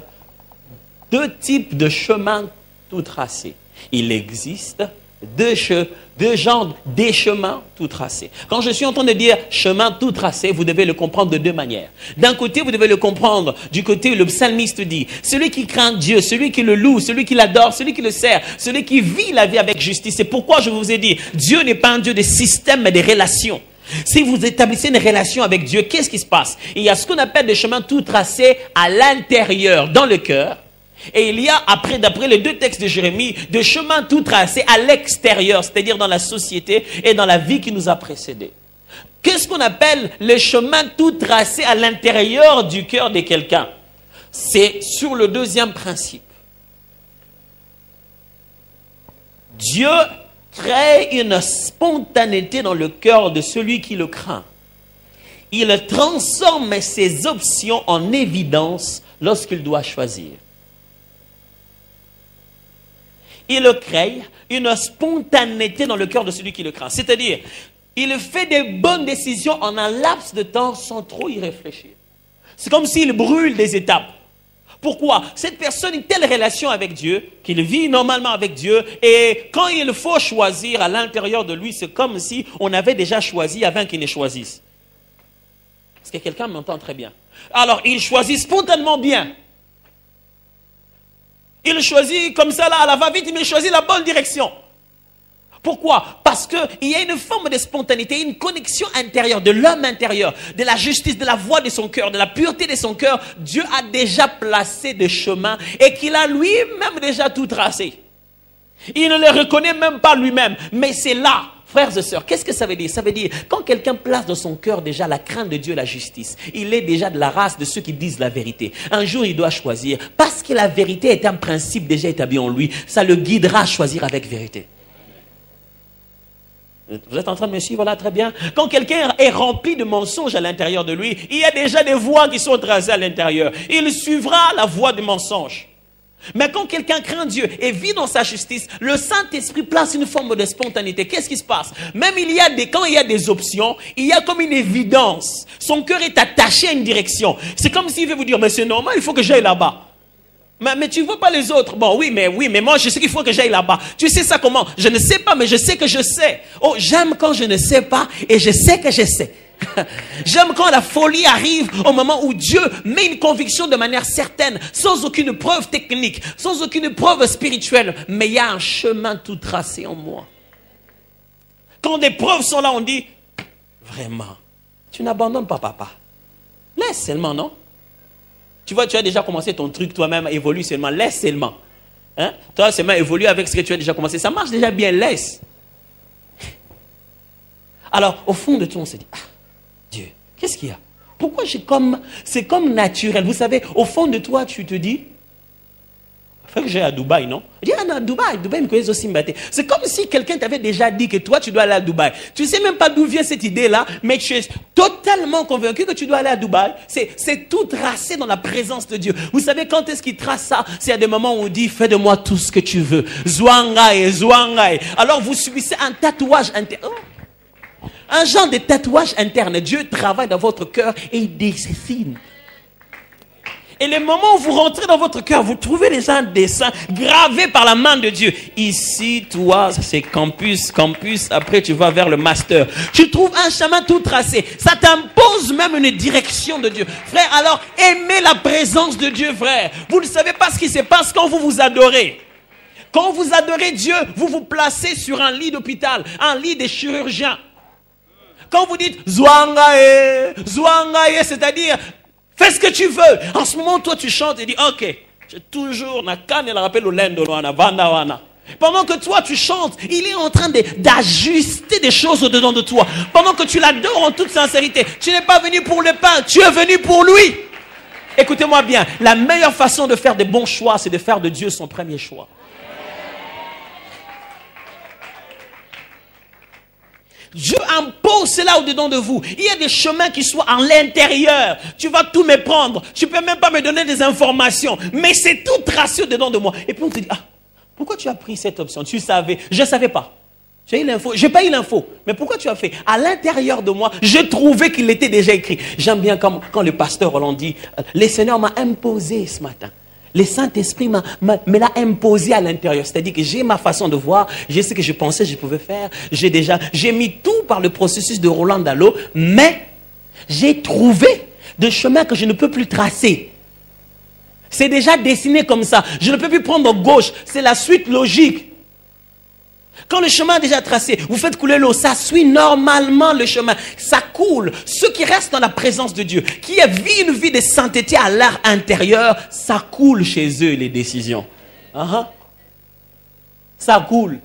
deux types de chemins tout tracés. Il existe Deux genres, des chemins tout tracés. Quand je suis en train de dire chemin tout tracé, vous devez le comprendre de deux manières. D'un côté, vous devez le comprendre du côté où le psalmiste dit, celui qui craint Dieu, celui qui le loue, celui qui l'adore, celui qui le sert, celui qui vit la vie avec justice. C'est pourquoi je vous ai dit, Dieu n'est pas un Dieu de système, mais de relations. Si vous établissez une relation avec Dieu, qu'est-ce qui se passe? Il y a ce qu'on appelle des chemins tout tracés à l'intérieur, dans le cœur. Et il y a, d'après les deux textes de Jérémie, des chemins tout tracés à l'extérieur, c'est-à-dire dans la société et dans la vie qui nous a précédés. Qu'est-ce qu'on appelle les chemins tout tracés à l'intérieur du cœur de quelqu'un? C'est sur le deuxième principe. Dieu crée une spontanéité dans le cœur de celui qui le craint. Il transforme ses options en évidence lorsqu'il doit choisir. Il crée une spontanéité dans le cœur de celui qui le craint. C'est-à-dire, il fait des bonnes décisions en un laps de temps sans trop y réfléchir. C'est comme s'il brûle des étapes. Pourquoi? Cette personne a une telle relation avec Dieu, qu'il vit normalement avec Dieu, et quand il faut choisir à l'intérieur de lui, c'est comme si on avait déjà choisi avant qu'il ne choisisse. Est-ce que quelqu'un m'entend très bien? Alors, il choisit spontanément bien. Il choisit comme ça, là, à la va-vite, mais il choisit la bonne direction. Pourquoi? Parce qu'il y a une forme de spontanéité, une connexion intérieure, de l'homme intérieur, de la justice, de la voix de son cœur, de la pureté de son cœur. Dieu a déjà placé des chemins et qu'il a lui-même déjà tout tracé. Il ne les reconnaît même pas lui-même, mais c'est là. Frères et sœurs, qu'est-ce que ça veut dire? Ça veut dire, quand quelqu'un place dans son cœur déjà la crainte de Dieu, la justice, il est déjà de la race de ceux qui disent la vérité. Un jour, il doit choisir, parce que la vérité est un principe déjà établi en lui, ça le guidera à choisir avec vérité. Vous êtes en train de me suivre là, très bien? Quand quelqu'un est rempli de mensonges à l'intérieur de lui, il y a déjà des voies qui sont tracées à l'intérieur. Il suivra la voie du mensonge. Mais quand quelqu'un craint Dieu et vit dans sa justice, le Saint-Esprit place une forme de spontanéité. Qu'est-ce qui se passe? Même quand il y a des options, il y a comme une évidence. Son cœur est attaché à une direction. C'est comme s'il veut vous dire, mais c'est normal, il faut que j'aille là-bas. Mais tu ne vois pas les autres. Bon, oui, mais moi, je sais qu'il faut que j'aille là-bas. Tu sais ça comment? Je ne sais pas, mais je sais que je sais. Oh, j'aime quand je ne sais pas et je sais que je sais. J'aime quand la folie arrive au moment où Dieu met une conviction de manière certaine, sans aucune preuve technique, sans aucune preuve spirituelle, mais il y a un chemin tout tracé en moi. Quand des preuves sont là, on dit, vraiment, tu n'abandonnes pas papa. Laisse seulement, non? Tu vois, tu as déjà commencé ton truc toi-même, évolue seulement, laisse seulement. Hein? Toi seulement évolue avec ce que tu as déjà commencé. Ça marche déjà bien, laisse. Alors, au fond de toi, on se dit, ah, Dieu, qu'est-ce qu'il y a? Pourquoi c'est comme naturel. Vous savez, au fond de toi, tu te dis, il faut que j'aille à Dubaï, non? Je dis, ah non, Dubaï, me connaît aussi mbaté. C'est comme si quelqu'un t'avait déjà dit que toi, tu dois aller à Dubaï. Tu ne sais même pas d'où vient cette idée-là, mais tu es totalement convaincu que tu dois aller à Dubaï. C'est tout tracé dans la présence de Dieu. Vous savez quand est-ce qu'il trace ça? C'est à des moments où on dit, fais de moi tout ce que tu veux. Zouangaï, zouangaï. Alors vous subissez un tatouage interne. Oh. Un genre de tatouage interne. Dieu travaille dans votre cœur et il dessine. Et les moments où vous rentrez dans votre cœur, vous trouvez déjà un dessin gravé par la main de Dieu. Ici, toi, c'est campus. Après, tu vas vers le master. Tu trouves un chemin tout tracé. Ça t'impose même une direction de Dieu. Frère, alors, aimez la présence de Dieu, frère. Vous ne savez pas ce qui se passe quand vous vous adorez. Quand vous adorez Dieu, vous vous placez sur un lit d'hôpital, un lit des chirurgiens. Quand vous dites Zouangae, c'est-à-dire fais ce que tu veux. En ce moment, toi, tu chantes et dis ok, j'ai toujours na canne la rappel au lendo wana vanda wana. Pendant que toi, tu chantes, il est en train d'ajuster des choses au-dedans de toi. Pendant que tu l'adores en toute sincérité, tu n'es pas venu pour le pain, tu es venu pour lui. Écoutez-moi bien, la meilleure façon de faire des bons choix, c'est de faire de Dieu son premier choix. Dieu impose cela au-dedans de vous. Il y a des chemins qui sont à l'intérieur. Tu vas tout me prendre. Tu ne peux même pas me donner des informations. Mais c'est tout tracé au-dedans de moi. Et puis on te dit, ah, pourquoi tu as pris cette option? Tu savais. Je ne savais pas. J'ai eu l'info. Je n'ai pas eu l'info. Mais pourquoi tu as fait? À l'intérieur de moi, je trouvais qu'il était déjà écrit. J'aime bien quand le pasteur Roland dit, le Seigneur m'a imposé ce matin Le Saint-Esprit me l'a imposé à l'intérieur. C'est-à-dire que j'ai ma façon de voir, j'ai ce que je pensais que je pouvais faire. J'ai mis tout par le processus de Roland Dallot, mais j'ai trouvé des chemins que je ne peux plus tracer. C'est déjà dessiné comme ça. Je ne peux plus prendre gauche. C'est la suite logique. Quand le chemin est déjà tracé, vous faites couler l'eau, ça suit normalement le chemin. Ça coule. Ceux qui restent dans la présence de Dieu, qui vivent une vie de sainteté à leur intérieur, ça coule chez eux les décisions. Ça coule.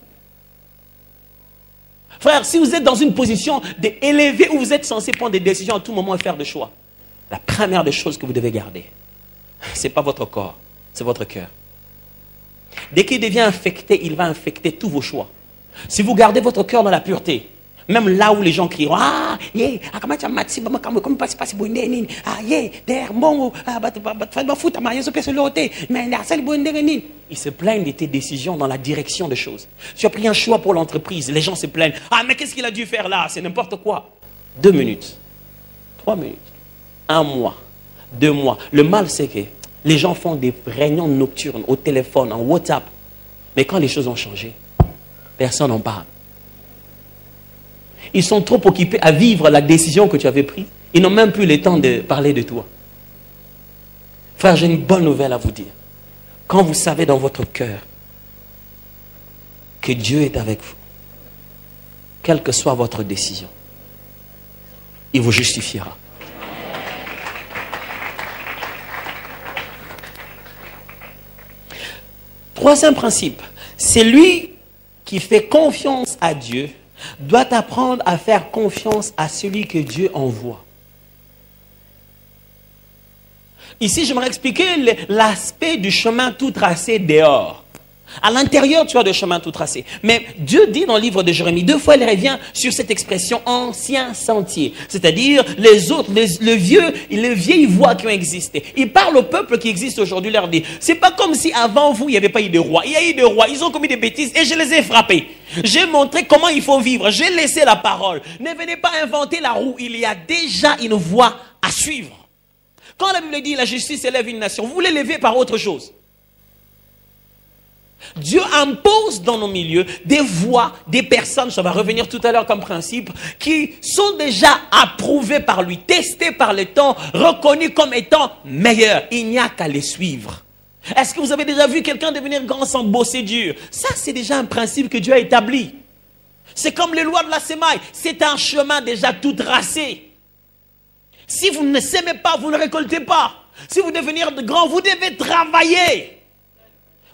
Frère, si vous êtes dans une position d'élevée où vous êtes censé prendre des décisions à tout moment et faire des choix, la première des choses que vous devez garder, ce n'est pas votre corps, c'est votre cœur. Dès qu'il devient infecté, il va infecter tous vos choix. Si vous gardez votre cœur dans la pureté, même là où les gens crient, ah, yeah, comment tu m'as dit, comment passer ah, yeah, derrière mon, ils se plaignent de tes décisions dans la direction des choses. Tu as pris un choix pour l'entreprise, les gens se plaignent, ah, mais qu'est-ce qu'il a dû faire là? C'est n'importe quoi. 2 minutes, 3 minutes, 1 mois, 2 mois. Le mal, c'est que les gens font des réunions nocturnes au téléphone, en WhatsApp. Mais quand les choses ont changé, personne n'en parle. Ils sont trop occupés à vivre la décision que tu avais prise. Ils n'ont même plus le temps de parler de toi. Frère, j'ai une bonne nouvelle à vous dire. Quand vous savez dans votre cœur que Dieu est avec vous, quelle que soit votre décision, il vous justifiera. Troisième principe, c'est lui qui fait confiance à Dieu doit apprendre à faire confiance à celui que Dieu envoie. Ici, j'aimerais expliquer l'aspect du chemin tout tracé dehors. À l'intérieur, tu as des chemins tout tracés. Mais Dieu dit dans le livre de Jérémie, 2 fois il revient sur cette expression ancien sentier. C'est-à-dire les autres, les vieilles voies qui ont existé. Il parle au peuple qui existe aujourd'hui, leur dit, c'est pas comme si avant vous, il n'y avait pas eu de roi. Il y a eu des rois, ils ont commis des bêtises et je les ai frappés. J'ai montré comment il faut vivre. J'ai laissé la parole. Ne venez pas inventer la roue. Il y a déjà une voie à suivre. Quand la Bible dit la justice élève une nation, vous l'élevez par autre chose. Dieu impose dans nos milieux des voies, des personnes, ça va revenir tout à l'heure comme principe, qui sont déjà approuvées par lui, testées par le temps, reconnues comme étant meilleures. Il n'y a qu'à les suivre. Est-ce que vous avez déjà vu quelqu'un devenir grand sans bosser dur? Ça, c'est déjà un principe que Dieu a établi. C'est comme les lois de la semaille. C'est un chemin déjà tout tracé. Si vous ne s'aimez pas, vous ne récoltez pas. Si vous devenez de grand, vous devez travailler.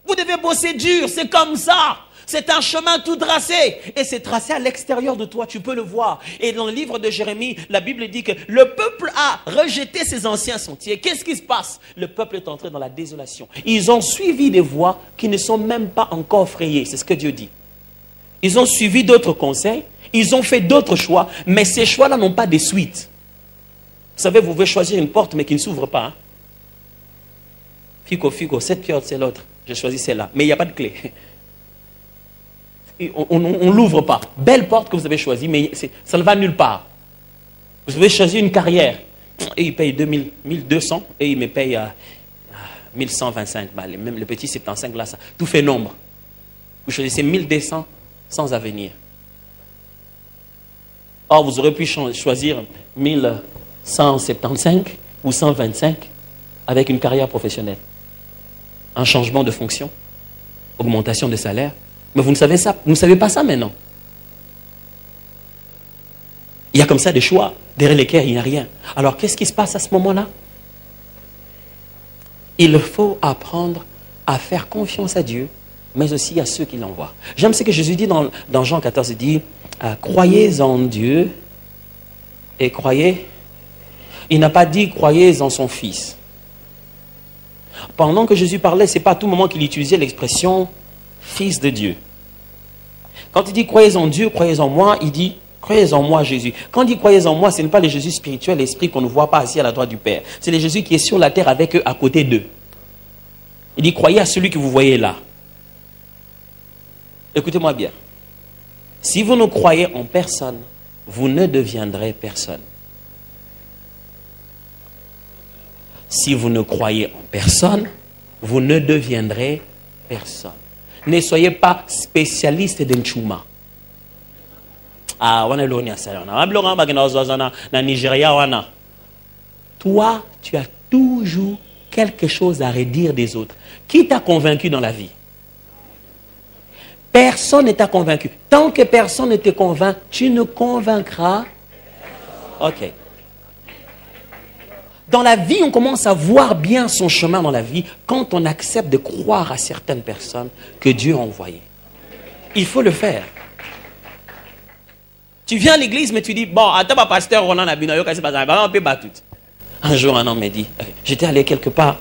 Vous devez bosser dur, c'est comme ça. C'est un chemin tout tracé. Et c'est tracé à l'extérieur de toi, tu peux le voir. Et dans le livre de Jérémie, la Bible dit que le peuple a rejeté ses anciens sentiers. Qu'est-ce qui se passe? Le peuple est entré dans la désolation. Ils ont suivi des voies qui ne sont même pas encore frayées. C'est ce que Dieu dit. Ils ont suivi d'autres conseils. Ils ont fait d'autres choix. Mais ces choix-là n'ont pas de suite. Vous savez, vous pouvez choisir une porte, mais qui ne s'ouvre pas. Hein? Fico, cette porte, c'est l'autre. J'ai choisi celle-là, mais il n'y a pas de clé. On ne l'ouvre pas. Belle porte que vous avez choisie, mais ça ne va nulle part. Vous avez choisi une carrière. Et il paye 1200 et il me paye 1125 balles. Même le petit 75 là, ça, tout fait nombre. Vous choisissez 1200 sans avenir. Or, vous aurez pu choisir 1175 ou 125 avec une carrière professionnelle. Un changement de fonction, augmentation de salaire. Mais vous ne savez ça, vous ne savez pas ça maintenant. Il y a comme ça des choix, derrière lesquels il n'y a rien. Alors qu'est-ce qui se passe à ce moment-là? Il faut apprendre à faire confiance à Dieu, mais aussi à ceux qui l'envoient. J'aime ce que Jésus dit dans Jean 14, il dit, croyez en Dieu et croyez. Il n'a pas dit croyez en son Fils. Pendant que Jésus parlait, ce n'est pas à tout moment qu'il utilisait l'expression Fils de Dieu. Quand il dit croyez en Dieu, croyez en moi, il dit croyez en moi Jésus. Quand il dit croyez en moi, ce n'est pas le Jésus spirituel, l'esprit qu'on ne voit pas assis à la droite du Père. C'est le Jésus qui est sur la terre avec eux, à côté d'eux. Il dit croyez à celui que vous voyez là. Écoutez-moi bien. Si vous ne croyez en personne, vous ne deviendrez personne. Si vous ne croyez en personne, vous ne deviendrez personne. Ne soyez pas spécialiste d'un chouma. Ah, on est loin de ça. Toi, tu as toujours quelque chose à redire des autres. Qui t'a convaincu dans la vie? Personne ne t'a convaincu. Tant que personne ne te convainc, tu ne convaincras. Ok. Dans la vie, on commence à voir bien son chemin dans la vie quand on accepte de croire à certaines personnes que Dieu a envoyées. Il faut le faire. Tu viens à l'église, mais tu dis, bon, attends, pasteur, on en a bien, on peut battre tout. Un jour, un homme me dit, j'étais allé quelque part,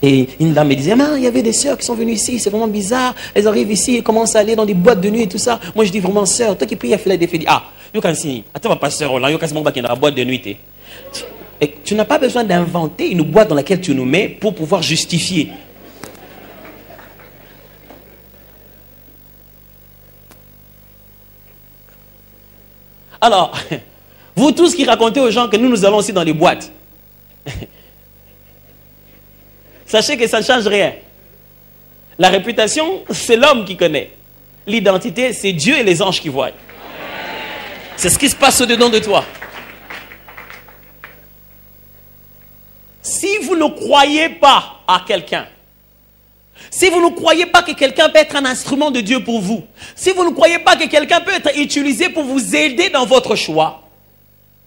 et une dame me disait, il y avait des sœurs qui sont venues ici, c'est vraiment bizarre, elles arrivent ici, elles commencent à aller dans des boîtes de nuit et tout ça. Moi, je dis vraiment, sœur, toi qui pries à faire des défis, attends, pasteur, on a une boîte de nuit. Et tu n'as pas besoin d'inventer une boîte dans laquelle tu nous mets pour pouvoir justifier. Alors, vous tous qui racontez aux gens que nous allons aussi dans les boîtes, sachez que ça ne change rien. La réputation, c'est l'homme qui connaît. L'identité, c'est Dieu et les anges qui voient. C'est ce qui se passe au-dedans de toi. Si vous ne croyez pas à quelqu'un, si vous ne croyez pas que quelqu'un peut être un instrument de Dieu pour vous, si vous ne croyez pas que quelqu'un peut être utilisé pour vous aider dans votre choix,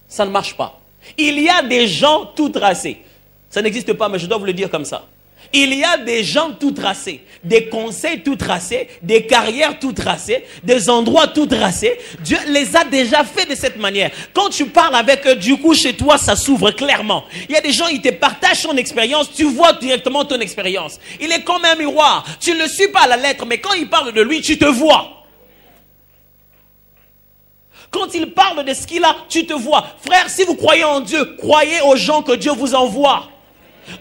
ça ne marche pas. Il y a des gens tout tracés. Ça n'existe pas, mais je dois vous le dire comme ça. Il y a des gens tout tracés, des conseils tout tracés, des carrières tout tracées, des endroits tout tracés. Dieu les a déjà fait de cette manière. Quand tu parles avec eux, du coup, chez toi, ça s'ouvre clairement. Il y a des gens, ils te partagent son expérience, tu vois directement ton expérience. Il est comme un miroir. Tu ne le suis pas à la lettre, mais quand il parle de lui, tu te vois. Quand il parle de ce qu'il a, tu te vois. Frère, si vous croyez en Dieu, croyez aux gens que Dieu vous envoie.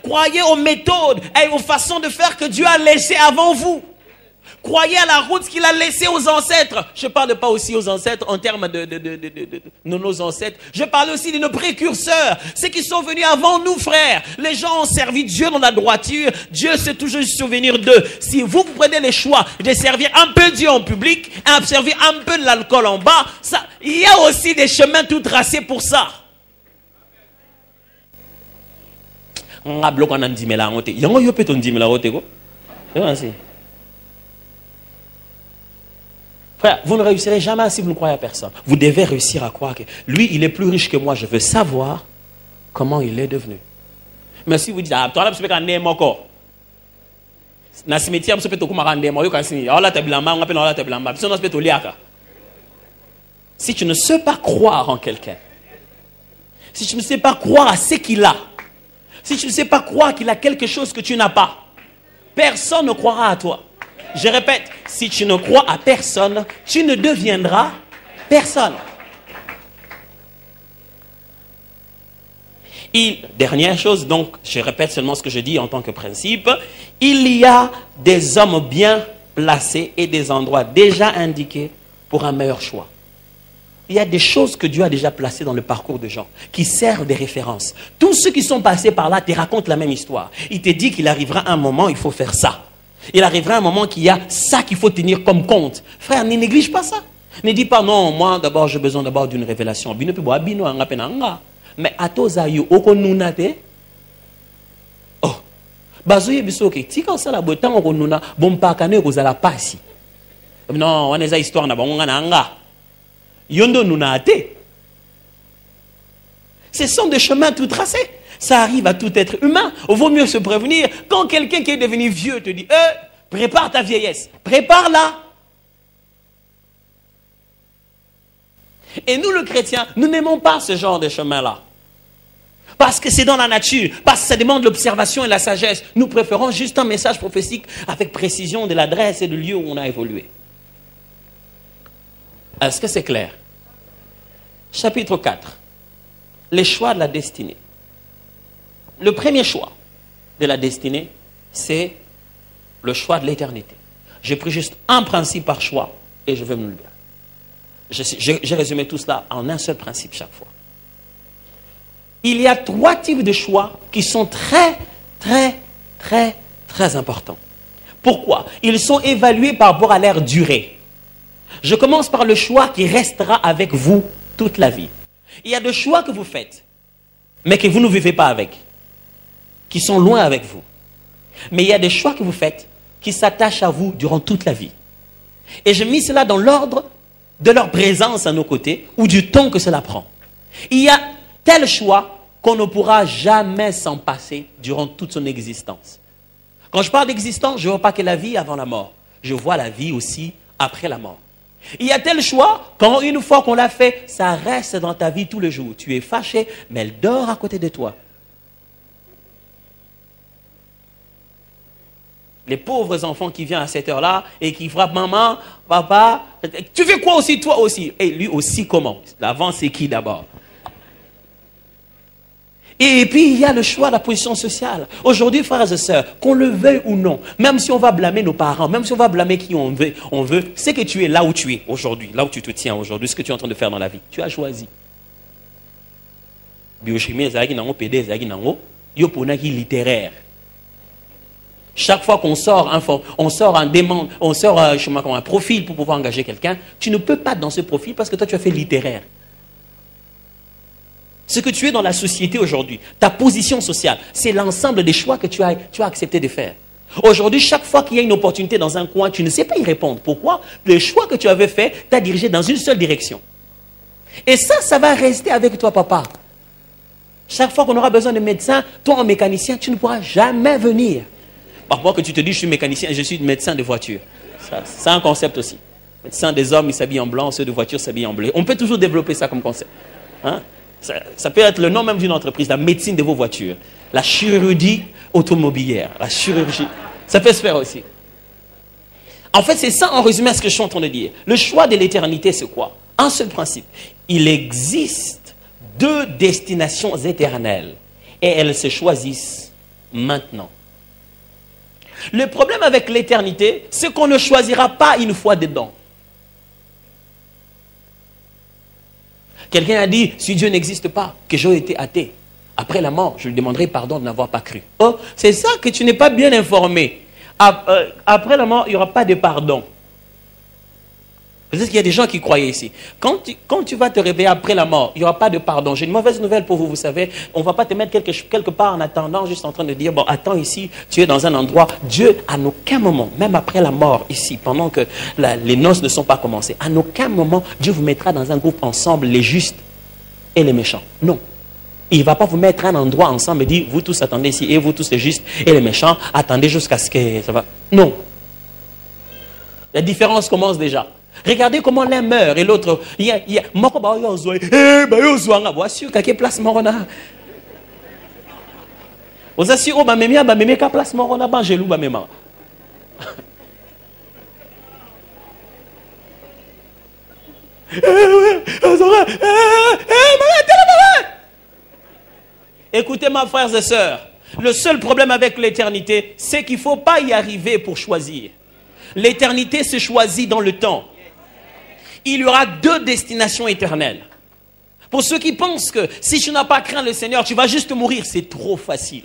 Croyez aux méthodes et aux façons de faire que Dieu a laissées avant vous. Croyez à la route qu'il a laissée aux ancêtres. Je ne parle pas aussi aux ancêtres en termes de nos ancêtres. Je parle aussi de nos précurseurs. Ceux qui sont venus avant nous, frères. Les gens ont servi Dieu dans la droiture. Dieu s'est toujours souvenir d'eux. Si vous prenez le choix de servir un peu Dieu en public, et de servir un peu de l'alcool en bas, il y a aussi des chemins tout tracés pour ça. Frère, vous ne réussirez jamais si vous ne croyez à personne. Vous devez réussir à croire que lui, il est plus riche que moi. Je veux savoir comment il est devenu. Mais si vous dites, ah, toi là, tu peux gagner mon corps. Dans le cimetière, tu peux te commander mon corps. Si tu ne sais pas croire en quelqu'un, si tu ne sais pas croire à ce qu'il a, si tu ne sais pas croire qu'il a quelque chose que tu n'as pas, personne ne croira à toi. Je répète, si tu ne crois à personne, tu ne deviendras personne. Dernière chose, donc, je répète seulement ce que je dis en tant que principe, il y a des hommes bien placés et des endroits déjà indiqués pour un meilleur choix. Il y a des choses que Dieu a déjà placées dans le parcours de gens qui servent de référence. Tous ceux qui sont passés par là te racontent la même histoire. Il te dit qu'il arrivera un moment, il faut faire ça. Il arrivera un moment qu'il y a ça qu'il faut tenir comme compte. Frère, ne néglige pas ça. Ne dis pas non, moi d'abord j'ai besoin d'abord d'une révélation. Mais à tous aïeux, au konunate. Oh, bazoye bisoke. Si quand ça la botan au konuna, bon pas kane ko zala pasi. Non, on est à histoire na bango nga. Yondo nunate. Ce sont des chemins tout tracés. Ça arrive à tout être humain. Il vaut mieux se prévenir. Quand quelqu'un qui est devenu vieux te dit, prépare ta vieillesse. Prépare-la. Et nous, le chrétien, nous n'aimons pas ce genre de chemin-là. Parce que c'est dans la nature. Parce que ça demande l'observation et la sagesse. Nous préférons juste un message prophétique avec précision de l'adresse et du lieu où on a évolué. Est-ce que c'est clair? Chapitre 4. Les choix de la destinée. Le premier choix de la destinée, c'est le choix de l'éternité. J'ai pris juste un principe par choix et je vais me le dire. J'ai résumé tout cela en un seul principe chaque fois. Il y a 3 types de choix qui sont très Très important. Pourquoi? Ils sont évalués par rapport à leur durée. Je commence par le choix qui restera avec vous toute la vie. Il y a des choix que vous faites, mais que vous ne vivez pas avec, qui sont loin avec vous. Mais il y a des choix que vous faites qui s'attachent à vous durant toute la vie. Et je mis cela dans l'ordre de leur présence à nos côtés ou du temps que cela prend. Il y a tel choix qu'on ne pourra jamais s'en passer durant toute son existence. Quand je parle d'existence, je ne vois pas que la vie avant la mort. Je vois la vie aussi après la mort. Il y a tel choix, quand une fois qu'on l'a fait, ça reste dans ta vie tous les jours. Tu es fâché, mais elle dort à côté de toi. Les pauvres enfants qui viennent à cette heure-là et qui frappent maman, papa, tu fais quoi aussi, toi aussi? Et lui aussi comment? L'avant c'est qui d'abord? Et puis il y a le choix de la position sociale. Aujourd'hui, frères et sœurs, qu'on le veuille ou non, même si on va blâmer nos parents, même si on va blâmer qui on veut, c'est que tu es là où tu es aujourd'hui, là où tu te tiens aujourd'hui, ce que tu es en train de faire dans la vie. Tu as choisi. Biochimie, littéraire. Chaque fois qu'on sort un profil pour pouvoir engager quelqu'un, tu ne peux pas dans ce profil parce que toi tu as fait littéraire. Ce que tu es dans la société aujourd'hui, ta position sociale, c'est l'ensemble des choix que tu as accepté de faire. Aujourd'hui, chaque fois qu'il y a une opportunité dans un coin, tu ne sais pas y répondre. Pourquoi? Le choix que tu avais fait t'a dirigé dans une seule direction. Et ça va rester avec toi, papa. Chaque fois qu'on aura besoin de médecin, toi en mécanicien, tu ne pourras jamais venir. Parfois que tu te dis, je suis mécanicien, je suis médecin de voiture. C'est un concept aussi. Médecin des hommes, ils s'habillent en blanc, ceux de voiture s'habillent en bleu. On peut toujours développer ça comme concept. Hein? Ça peut être le nom même d'une entreprise, la médecine de vos voitures. La chirurgie automobilière, la chirurgie. Ça peut se faire aussi. En fait, c'est ça en résumé ce que je suis en train de dire. Le choix de l'éternité, c'est quoi? Un seul principe. Il existe deux destinations éternelles et elles se choisissent maintenant. Le problème avec l'éternité, c'est qu'on ne choisira pas une fois dedans. Quelqu'un a dit, si Dieu n'existe pas, que j'ai été athée. Après la mort, je lui demanderai pardon de n'avoir pas cru. Oh, c'est ça que tu n'es pas bien informé. Après la mort, il n'y aura pas de pardon. Peut-être qu'il y a des gens qui croyaient ici. Quand tu vas te réveiller après la mort, il n'y aura pas de pardon. J'ai une mauvaise nouvelle pour vous, vous savez. On ne va pas te mettre quelque part en attendant, juste en train de dire, bon, attends ici, tu es dans un endroit. Dieu, à aucun moment, même après la mort ici, pendant que les noces ne sont pas commencées, à aucun moment, Dieu vous mettra dans un groupe ensemble, les justes et les méchants. Non. Il ne va pas vous mettre à un endroit ensemble et dire, vous tous attendez ici, et vous tous les justes et les méchants, attendez jusqu'à ce que ça va. Non. La différence commence déjà. Regardez comment l'un meurt et l'autre. Écoutez, mes frères et sœurs, le seul problème avec l'éternité, c'est qu'il ne faut pas y arriver pour choisir. L'éternité se choisit dans le temps. Il y aura deux destinations éternelles. Pour ceux qui pensent que si tu n'as pas craint le Seigneur, tu vas juste mourir, c'est trop facile.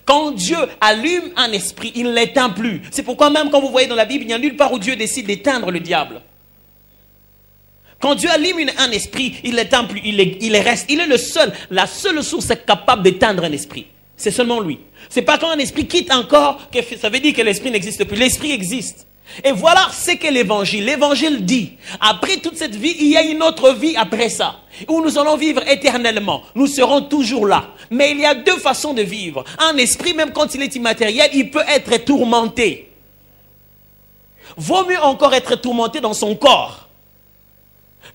Quand Dieu allume un esprit, il ne l'éteint plus. C'est pourquoi même quand vous voyez dans la Bible, il n'y a nulle part où Dieu décide d'éteindre le diable. Quand Dieu allume un esprit, il ne l'éteint plus, il reste. Il est la seule source capable d'éteindre un esprit. C'est seulement lui. C'est pas quand un esprit quitte encore que ça veut dire que l'esprit n'existe plus. L'esprit existe. Et voilà ce qu'est l'évangile. L'évangile dit, après toute cette vie, il y a une autre vie après ça, où nous allons vivre éternellement. Nous serons toujours là. Mais il y a deux façons de vivre. Un esprit, même quand il est immatériel, il peut être tourmenté. Vaut mieux encore être tourmenté dans son corps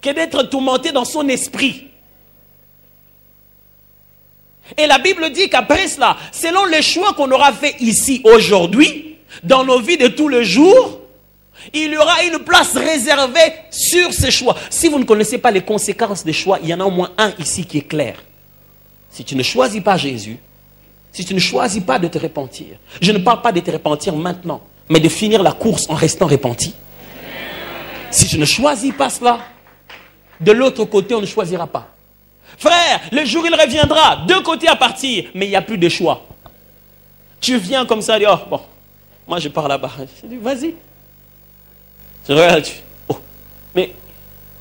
que d'être tourmenté dans son esprit. Et la Bible dit qu'après cela, selon les choix qu'on aura fait ici, aujourd'hui, dans nos vies de tous les jours, il y aura une place réservée sur ces choix. Si vous ne connaissez pas les conséquences des choix, il y en a au moins un ici qui est clair. Si tu ne choisis pas Jésus, si tu ne choisis pas de te repentir, je ne parle pas de te repentir maintenant, mais de finir la course en restant repenti. Si tu ne choisis pas cela, de l'autre côté, on ne choisira pas. Frère, le jour il reviendra, deux côtés à partir, mais il n'y a plus de choix. Tu viens comme ça, dis, oh, bon, moi je pars là-bas. Je dis, vas-y. Je regarde, oh, mais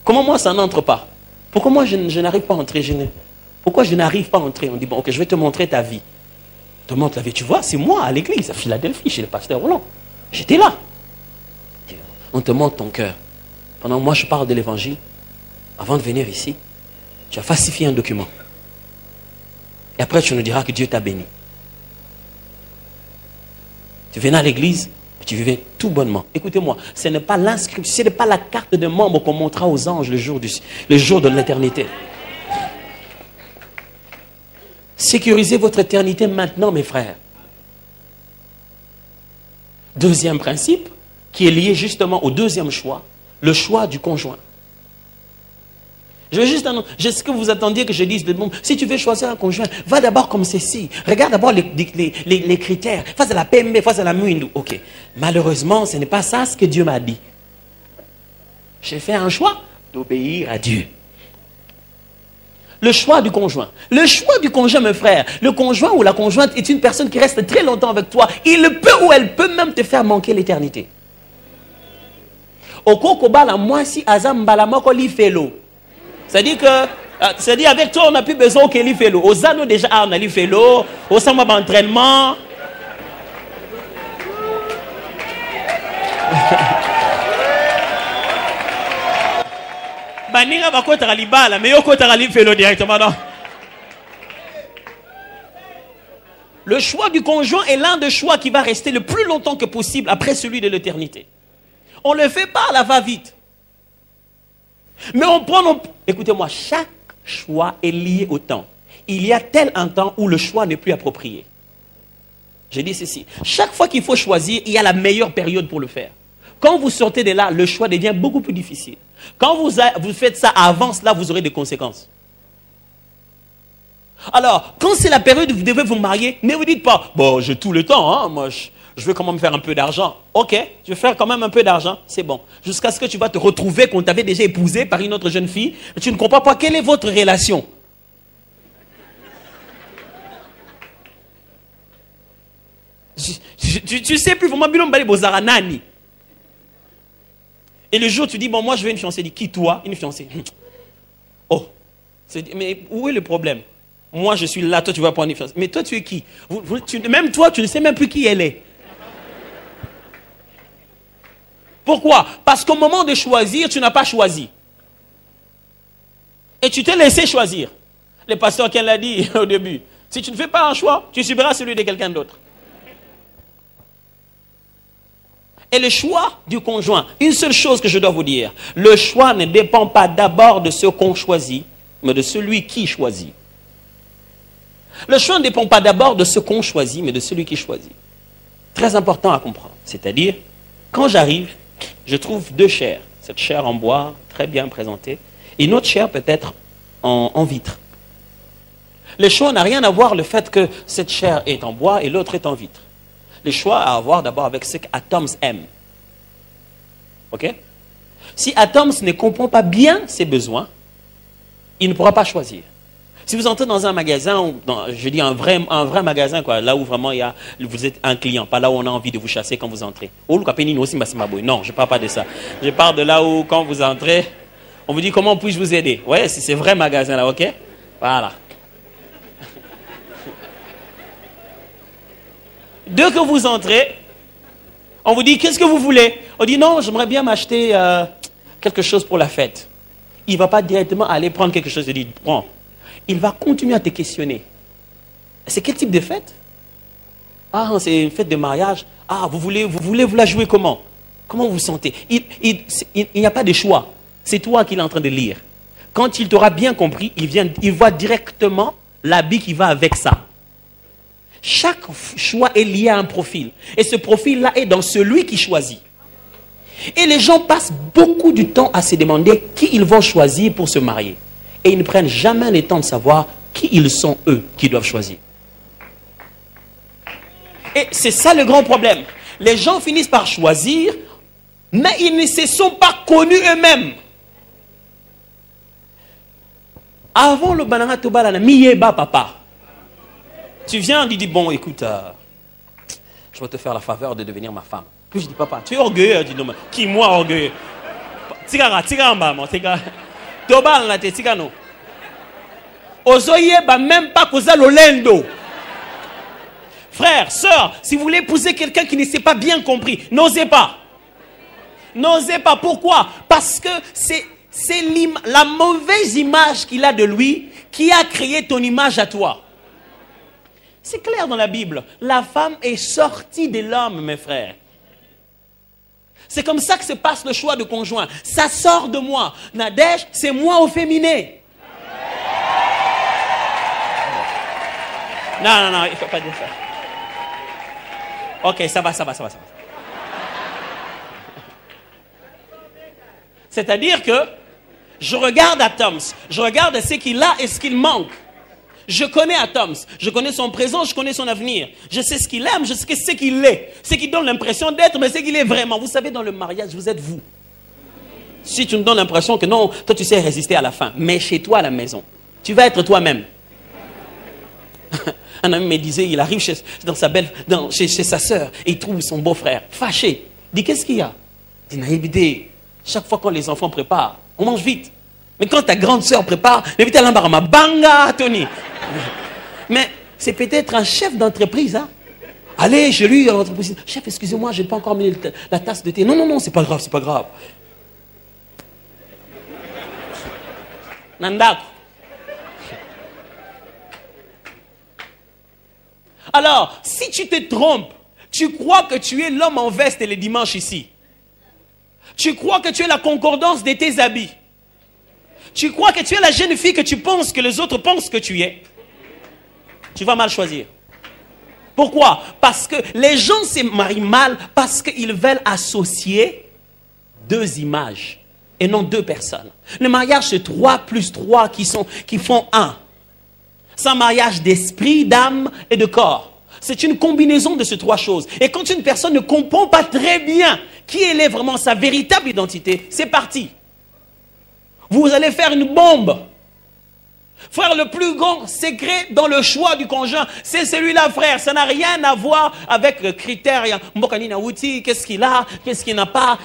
comment moi ça n'entre pas? Pourquoi moi je n'arrive pas à entrer? Pourquoi je n'arrive pas à entrer? On dit, bon, ok, je vais te montrer ta vie. Je te montre la vie. Tu vois, c'est moi à l'église, à Philadelphie, chez le pasteur Roland. J'étais là. On te montre ton cœur. Pendant que moi je parle de l'évangile, avant de venir ici, tu as falsifié un document. Et après tu nous diras que Dieu t'a béni. Tu venais à l'église, tu vivais tout bonnement. Écoutez-moi, ce n'est pas l'inscription, ce n'est pas la carte de membre qu'on montrera aux anges le jour de l'éternité. Sécurisez votre éternité maintenant, mes frères. Deuxième principe, qui est lié justement au deuxième choix, le choix du conjoint. Je veux juste annoncer, est-ce que vous attendiez que je dise de bon, si tu veux choisir un conjoint, va d'abord comme ceci. Regarde d'abord les critères. Face à la PMB, face à la Muindu. Ok. Malheureusement, ce n'est pas ça ce que Dieu m'a dit. J'ai fait un choix d'obéir à Dieu. Le choix du conjoint. Le choix du conjoint, mes frères. Le conjoint ou la conjointe est une personne qui reste très longtemps avec toi. Il peut ou elle peut même te faire manquer l'éternité. C'est-à-dire que, avec toi, on n'a plus besoin qu'elle y fait l'eau. Aux anneaux, déjà, on a lui fait l'eau. Au samba d'entraînement. Le choix du conjoint est l'un des choix qui va rester le plus longtemps que possible après celui de l'éternité. On ne le fait pas à la va-vite. Mais écoutez-moi, chaque choix est lié au temps. Il y a tel un temps où le choix n'est plus approprié. Je dis ceci. Chaque fois qu'il faut choisir, il y a la meilleure période pour le faire. Quand vous sortez de là, le choix devient beaucoup plus difficile. Quand vous faites ça avant cela, vous aurez des conséquences. Alors, quand c'est la période où vous devez vous marier, ne vous dites pas, bon, j'ai tout le temps, hein, moi je veux quand même faire un peu d'argent. Ok, je vais faire quand même un peu d'argent, c'est bon. Jusqu'à ce que tu vas te retrouver qu'on t'avait déjà épousé par une autre jeune fille, mais tu ne comprends pas quelle est votre relation. Tu sais plus vraiment bien Nani. Et le jour tu dis, bon, moi je veux une fiancée. Dit, qui toi? Une fiancée. Oh, mais où est le problème? Moi je suis là, toi tu vas prendre une fiancée. Mais toi tu es qui? Même toi tu ne sais même plus qui elle est. Pourquoi? Parce qu'au moment de choisir, tu n'as pas choisi. Et tu t'es laissé choisir. Le pasteur qui l'a dit au début. Si tu ne fais pas un choix, tu subiras celui de quelqu'un d'autre. Et le choix du conjoint, une seule chose que je dois vous dire, le choix ne dépend pas d'abord de ce qu'on choisit, mais de celui qui choisit. Le choix ne dépend pas d'abord de ce qu'on choisit, mais de celui qui choisit. Très important à comprendre. C'est-à-dire, quand j'arrive, je trouve deux chairs. Cette chair en bois, très bien présentée, et une autre chair peut-être en vitre. Le choix n'a rien à voir le fait que cette chair est en bois et l'autre est en vitre. Le choix a à voir d'abord avec ce qu'Atoms aime. Ok? Si Atoms ne comprend pas bien ses besoins, il ne pourra pas choisir. Si vous entrez dans un magasin, je dis un vrai magasin, quoi, là où vraiment vous êtes un client, pas là où on a envie de vous chasser quand vous entrez. Non, je ne parle pas de ça. Je parle de là où quand vous entrez, on vous dit comment puis-je vous aider. Ouais, c'est ce vrai magasin là, ok? Voilà. Dès que vous entrez, on vous dit, qu'est-ce que vous voulez? On dit, non, j'aimerais bien m'acheter quelque chose pour la fête. Il ne va pas directement aller prendre quelque chose et dire, prends. Il va continuer à te questionner. C'est quel type de fête? Ah, c'est une fête de mariage. Ah, vous voulez vous la jouer comment? Comment vous vous sentez? Il n'y a pas de choix. C'est toi qui est en train de lire. Quand il t'aura bien compris, il voit directement l'habit qui va avec ça. Chaque choix est lié à un profil. Et ce profil-là est dans celui qui choisit. Et les gens passent beaucoup de temps à se demander qui ils vont choisir pour se marier. Et ils ne prennent jamais le temps de savoir qui ils sont eux qui doivent choisir. Et c'est ça le grand problème. Les gens finissent par choisir, mais ils ne se sont pas connus eux-mêmes. Avant le banana tobala, miyeba papa. Tu viens, tu dis, bon, écoute, je vais te faire la faveur de devenir ma femme. Puis je dis, papa, tu es orgueilleux? Je dis, non, mais qui, moi, orgueilleux? Tigara, tigara, Tobal, la te, tigano. Ozoye, même pas causa l'olendo. Frère, sœur, si vous voulez épouser quelqu'un qui ne s'est pas bien compris, n'osez pas. N'osez pas. Pourquoi? Parce que c'est la mauvaise image qu'il a de lui qui a créé ton image à toi. C'est clair dans la Bible. La femme est sortie de l'homme, mes frères. C'est comme ça que se passe le choix de conjoint. Ça sort de moi. Nadège, c'est moi au féminin. Non, il ne faut pas dire ça. Ok, ça va. C'est-à-dire que je regarde à Toms, je regarde ce qu'il a et ce qu'il manque. Je connais à Toms, je connais son présent, je connais son avenir. Je sais ce qu'il aime, je sais ce qu'il est. Ce qui donne l'impression d'être, mais ce qu'il est vraiment. Vous savez, dans le mariage, vous êtes vous. Si tu me donnes l'impression que non, toi tu sais résister à la fin, mais chez toi à la maison, tu vas être toi-même. Un ami me disait, il arrive chez sa sœur et il trouve son beau-frère fâché. Il dit, qu'est-ce qu'il y a? Il dit, naïveté. Chaque fois que les enfants préparent, on mange vite. Mais quand ta grande sœur prépare, évite à l'embarras, banga, Tony. Mais c'est peut-être un chef d'entreprise. Hein? Allez chez lui, à l'entreprise. Chef, excusez-moi, je n'ai pas encore mis la tasse de thé. Non, c'est pas grave. Nandak. Alors, si tu te trompes, tu crois que tu es l'homme en veste et les dimanches ici. Tu crois que tu es la concordance de tes habits. Tu crois que tu es la jeune fille que tu penses que les autres pensent que tu es. Tu vas mal choisir. Pourquoi? Parce que les gens se marient mal parce qu'ils veulent associer deux images et non deux personnes. Le mariage, c'est 3 plus 3 qui font un. C'est un mariage d'esprit, d'âme et de corps. C'est une combinaison de ces 3 choses. Et quand une personne ne comprend pas très bien qui elle est vraiment, sa véritable identité, c'est parti. Vous allez faire une bombe. Frère, le plus grand secret dans le choix du conjoint, c'est celui-là, frère. Ça n'a rien à voir avec le critère. Qu'est-ce qu'il a, qu'est-ce qu'il n'a pas.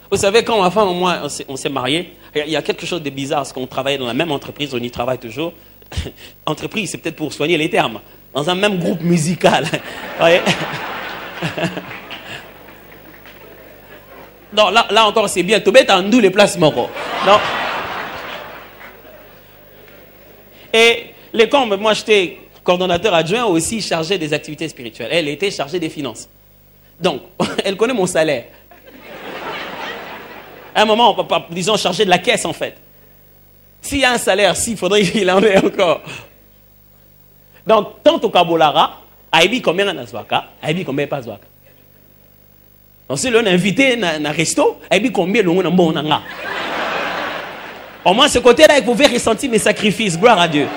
Vous savez, quand ma femme et moi, on s'est mariés, il y a quelque chose de bizarre, parce qu'on travaillait dans la même entreprise, on y travaille toujours. Entreprise, c'est peut-être pour soigner les termes. Dans un même groupe musical. Voyez. Non, là encore, c'est bien. Tu mets en nous les places, Moro. Non. Et les combes, moi, j'étais coordonnateur adjoint aussi chargé des activités spirituelles. Elle était chargée des finances. Donc, elle connaît mon salaire. À un moment, disons, chargé de la caisse, en fait. S'il y a un salaire, il faudrait qu'il en ait encore. Donc, tant au Kabolara, Aïbi combien en Azwaka, Aïbi combien pas Azwaka. Donc, si l'on a invité dans un resto, Aïbi combien l'on a bon nanga. Au moins, ce côté-là, il pouvait ressentir mes sacrifices. Gloire à Dieu.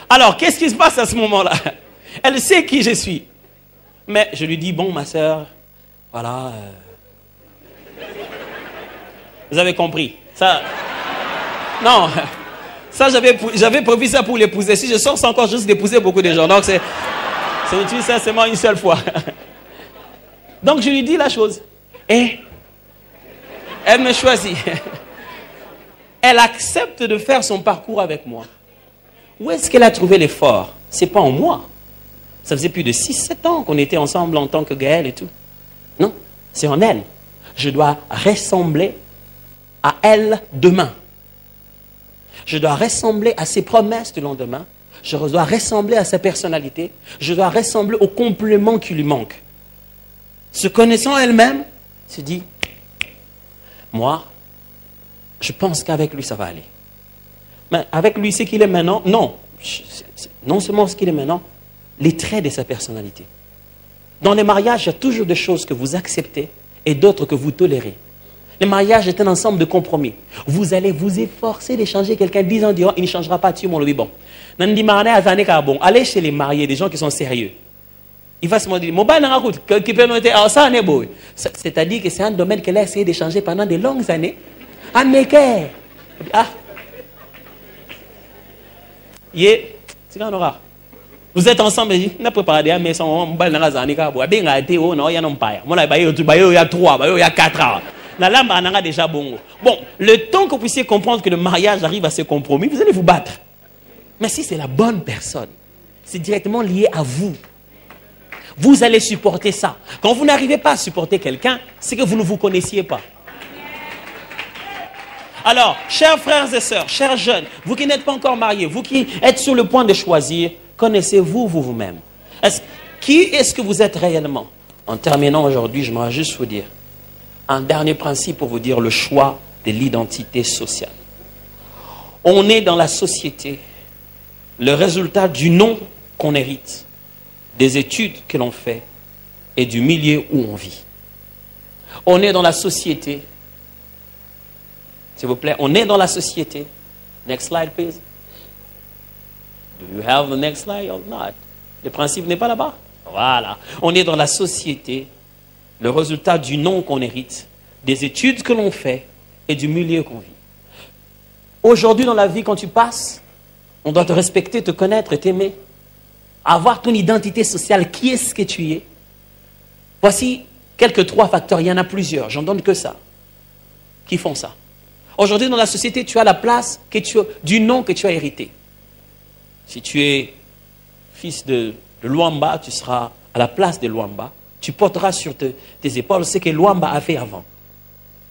Alors, qu'est-ce qui se passe à ce moment-là? Elle sait qui je suis. Mais je lui dis, bon, ma soeur, voilà. Vous avez compris. Ça, non, ça, j'avais prévu ça pour l'épouser. Si je sors, c'est encore juste d'épouser beaucoup de gens. Donc, c'est utile seulement une seule fois. Donc, je lui dis la chose. Et elle me choisit. Elle accepte de faire son parcours avec moi. Où est-ce qu'elle a trouvé l'effort? C'est pas en moi. Ça faisait plus de 6-7 ans qu'on était ensemble en tant que Gaël et tout. Non, c'est en elle. Je dois ressembler à elle demain. Je dois ressembler à ses promesses du lendemain. Je dois ressembler à sa personnalité. Je dois ressembler au complément qui lui manque. Se connaissant elle-même, se dit, moi, je pense qu'avec lui, ça va aller. Mais avec lui, ce qu'il est maintenant, non. Non seulement ce qu'il est maintenant, les traits de sa personnalité. Dans les mariages, il y a toujours des choses que vous acceptez et d'autres que vous tolérez. Le mariage est un ensemble de compromis. Vous allez vous efforcer d'échanger quelqu'un 10 ans durant, il ne changera pas, tu mon lobby bon. Allez chez les mariés, des gens qui sont sérieux. Il va se dire, c'est-à-dire que c'est un domaine qu'elle a essayé d'échanger pendant de longues années. Vous êtes ensemble, il y a déjà bon. Bon, le temps que vous puissiez comprendre que le mariage arrive à ce compromis, vous allez vous battre. Mais si c'est la bonne personne, c'est directement lié à vous. Vous allez supporter ça. Quand vous n'arrivez pas à supporter quelqu'un, c'est que vous ne vous connaissiez pas. Alors, chers frères et sœurs, chers jeunes, vous qui n'êtes pas encore mariés, vous qui êtes sur le point de choisir, connaissez-vous vous-même? Qui est-ce que vous êtes réellement? En terminant aujourd'hui, je m'aimerais juste vous dire un dernier principe pour vous dire le choix de l'identité sociale. On est dans la société le résultat du nom qu'on hérite, des études que l'on fait et du milieu où on vit. On est dans la société. S'il vous plaît, on est dans la société. Next slide, please. Do you have the next slide or not? Le principe n'est pas là-bas. Voilà. On est dans la société, le résultat du nom qu'on hérite, des études que l'on fait et du milieu qu'on vit. Aujourd'hui, dans la vie, quand tu passes, on doit te respecter, te connaître et t'aimer. Avoir ton identité sociale, qui est-ce que tu es? Voici quelques 3 facteurs, il y en a plusieurs, j'en donne que ça, qui font ça. Aujourd'hui, dans la société, tu as la place du nom que tu as hérité. Si tu es fils de Luamba, tu seras à la place de Luamba. Tu porteras sur tes épaules ce que Luamba a fait avant.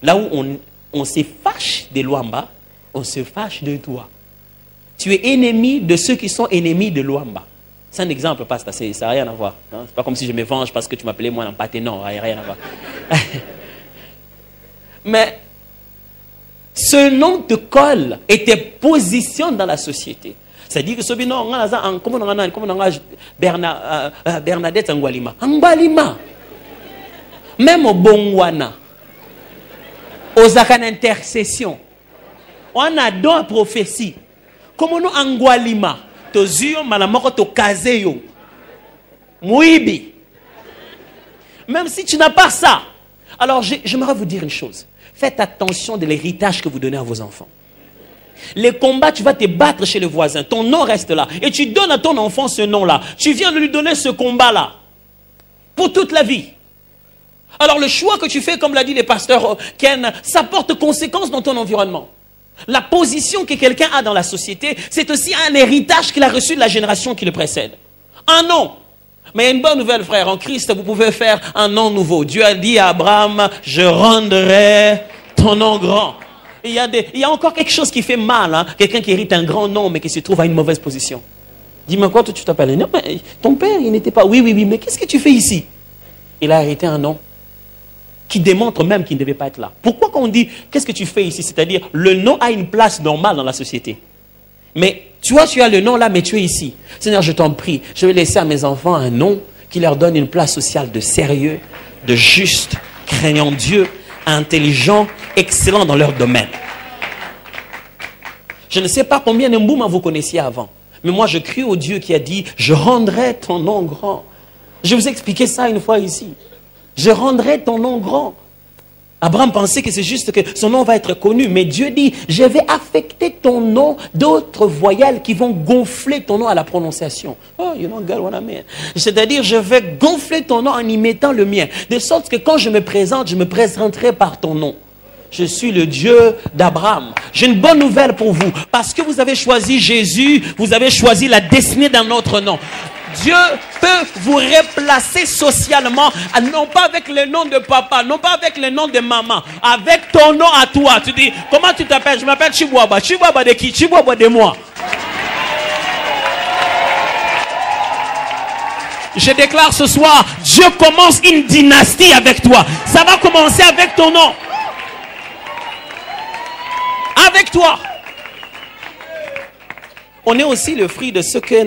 Là où on se fâche de Luamba, on se fâche de toi. Tu es ennemi de ceux qui sont ennemis de Luamba. C'est un exemple, pasteur, ça n'a rien à voir. Hein? C'est pas comme si je me venge parce que tu m'appelais moi Nampaté. Non, il n'y a rien à voir. Mais ce nom te colle et te positionne dans la société. C'est-à-dire que ce nom, Bernadette Angwalima. Angwalima. Même au Bongwana, aux akan intercession, on a don à prophétie. Comme nous Angwalima, to zio malamoko to kazeyo. Mouibi. Même si tu n'as pas ça. Alors j'aimerais vous dire une chose. Faites attention de l'héritage que vous donnez à vos enfants. Les combats, tu vas te battre chez le voisin. Ton nom reste là. Et tu donnes à ton enfant ce nom-là. Tu viens de lui donner ce combat-là. Pour toute la vie. Alors le choix que tu fais, comme l'a dit le pasteur Ken, ça porte conséquence dans ton environnement. La position que quelqu'un a dans la société, c'est aussi un héritage qu'il a reçu de la génération qui le précède. Un nom. Mais il y a une bonne nouvelle, frère. En Christ, vous pouvez faire un nom nouveau. Dieu a dit à Abraham, je rendrai ton nom grand. Il y a encore quelque chose qui fait mal. Hein? Quelqu'un qui hérite un grand nom, mais qui se trouve à une mauvaise position. Dis-moi quoi, toi, tu t'appelles? Non, mais ton père, il n'était pas... Oui, mais qu'est-ce que tu fais ici? Il a hérité un nom qui démontre même qu'il ne devait pas être là. Pourquoi quand on dit, qu'est-ce que tu fais ici? C'est-à-dire, le nom a une place normale dans la société. Mais tu vois, tu as le nom là, mais tu es ici. Seigneur, je t'en prie, je vais laisser à mes enfants un nom qui leur donne une place sociale de sérieux, de juste, craignant Dieu, intelligent, excellent dans leur domaine. Je ne sais pas combien de Mbouma vous connaissiez avant. Mais moi, je crie au Dieu qui a dit, je rendrai ton nom grand. Je vous ai expliqué ça une fois ici. Je rendrai ton nom grand. Abraham pensait que c'est juste que son nom va être connu. Mais Dieu dit, je vais affecter ton nom d'autres voyelles qui vont gonfler ton nom à la prononciation. Oh, you know, girl, what I mean. C'est-à-dire, je vais gonfler ton nom en y mettant le mien. De sorte que quand je me présente, je me présenterai par ton nom. Je suis le Dieu d'Abraham. J'ai une bonne nouvelle pour vous. Parce que vous avez choisi Jésus, vous avez choisi la destinée d'un autre nom. Dieu peut vous replacer socialement, non pas avec le nom de papa, non pas avec le nom de maman, avec ton nom à toi. Tu dis, comment tu t'appelles? Je m'appelle Chibouaba. Chibouaba de qui? Chibouaba de moi. Je déclare ce soir, Dieu commence une dynastie avec toi. Ça va commencer avec ton nom. Avec toi. On est aussi le fruit de ce que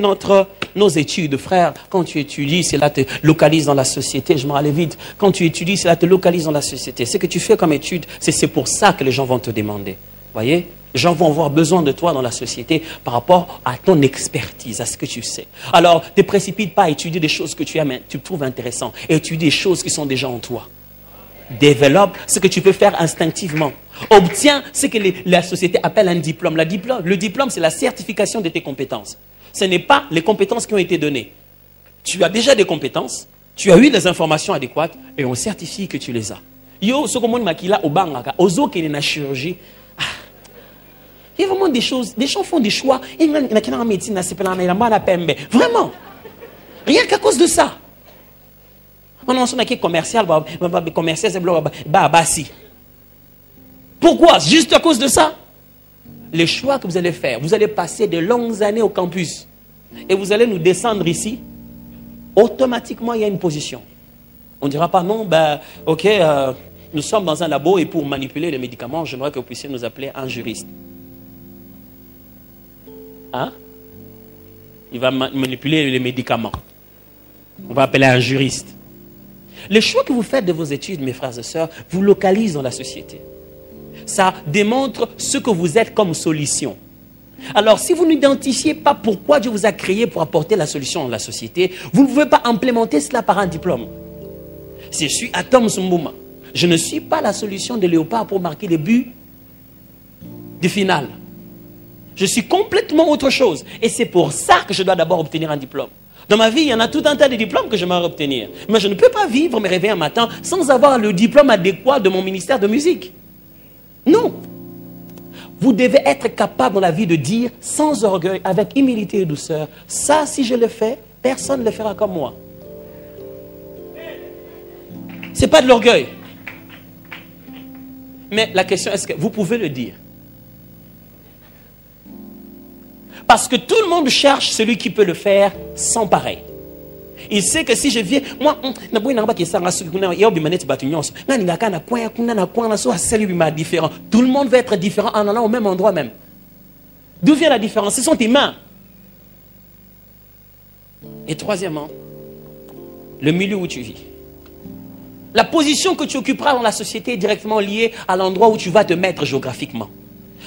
nos études, frère, quand tu étudies, cela te localise dans la société. Je m'en allais vite. Quand tu étudies, cela te localise dans la société. Ce que tu fais comme étude, c'est pour ça que les gens vont te demander. Voyez, les gens vont avoir besoin de toi dans la société par rapport à ton expertise, à ce que tu sais. Alors, ne te précipite pas à étudier des choses que tu trouves intéressantes. Étudie des choses qui sont déjà en toi. Développe ce que tu peux faire instinctivement. Obtiens ce que la société appelle un diplôme. Le diplôme, c'est la certification de tes compétences. Ce n'est pas les compétences qui ont été données. Tu as déjà des compétences, tu as eu des informations adéquates et on certifie que tu les as. Yo, ce que moi makila obangaka, ozo qui est na chirurgie. Il y a vraiment des choses, des gens font des choix. Vraiment. Rien qu'à cause de ça. On a qui commercial, pourquoi? Juste à cause de ça. Les choix que vous allez faire, vous allez passer de longues années au campus et vous allez nous descendre ici. Automatiquement, il y a une position. On ne dira pas non, ok, nous sommes dans un labo et pour manipuler les médicaments, j'aimerais que vous puissiez nous appeler un juriste. Hein? Il va manipuler les médicaments. On va appeler un juriste. Les choix que vous faites de vos études, mes frères et sœurs, vous localisent dans la société. Ça démontre ce que vous êtes comme solution. Alors, si vous n'identifiez pas pourquoi Dieu vous a créé pour apporter la solution dans la société, vous ne pouvez pas implémenter cela par un diplôme. Si je suis Atom Sumbouma, je ne suis pas la solution de Léopard pour marquer les buts du final. Je suis complètement autre chose. Et c'est pour ça que je dois d'abord obtenir un diplôme. Dans ma vie, il y en a tout un tas de diplômes que j'aimerais obtenir. Mais je ne peux pas vivre, me réveiller un matin sans avoir le diplôme adéquat de mon ministère de musique. Non. Vous devez être capable dans la vie de dire, sans orgueil, avec humilité et douceur, ça, si je le fais, personne ne le fera comme moi. Ce n'est pas de l'orgueil. Mais la question, est-ce que vous pouvez le dire? Parce que tout le monde cherche celui qui peut le faire sans pareil. Il sait que si je viens, moi, tout le monde va être différent en allant au même endroit même. D'où vient la différence? Ce sont tes mains. Et troisièmement, le milieu où tu vis. La position que tu occuperas dans la société est directement liée à l'endroit où tu vas te mettre géographiquement.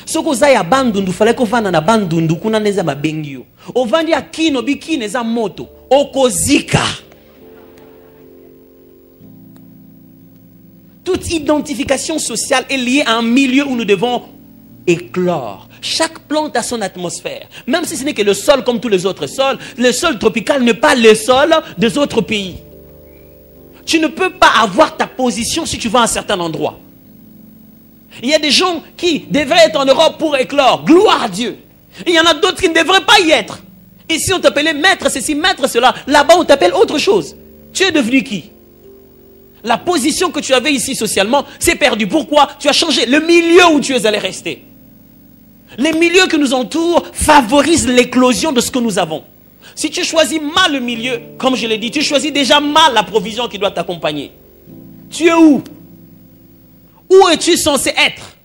Ce que vous avez à Bandundu, il fallait que vous fassiez à Bandundu, vous avez à Bengio. Au Vandi à Kino, Bikine, à Moto, au Kozika. Toute identification sociale est liée à un milieu où nous devons éclore. Chaque plante a son atmosphère. Même si ce n'est que le sol comme tous les autres sols, le sol tropical n'est pas le sol des autres pays. Tu ne peux pas avoir ta position si tu vas à un certain endroit. Il y a des gens qui devraient être en Europe pour éclore. Gloire à Dieu. Il y en a d'autres qui ne devraient pas y être. Ici, on t'appelait maître ceci, maître cela. Là-bas, on t'appelle autre chose. Tu es devenu qui? La position que tu avais ici socialement, c'est perdu. Pourquoi? Tu as changé le milieu où tu es allé rester. Les milieux qui nous entourent favorisent l'éclosion de ce que nous avons. Si tu choisis mal le milieu, comme je l'ai dit, tu choisis déjà mal la provision qui doit t'accompagner. Tu es où? Où es-tu censé être?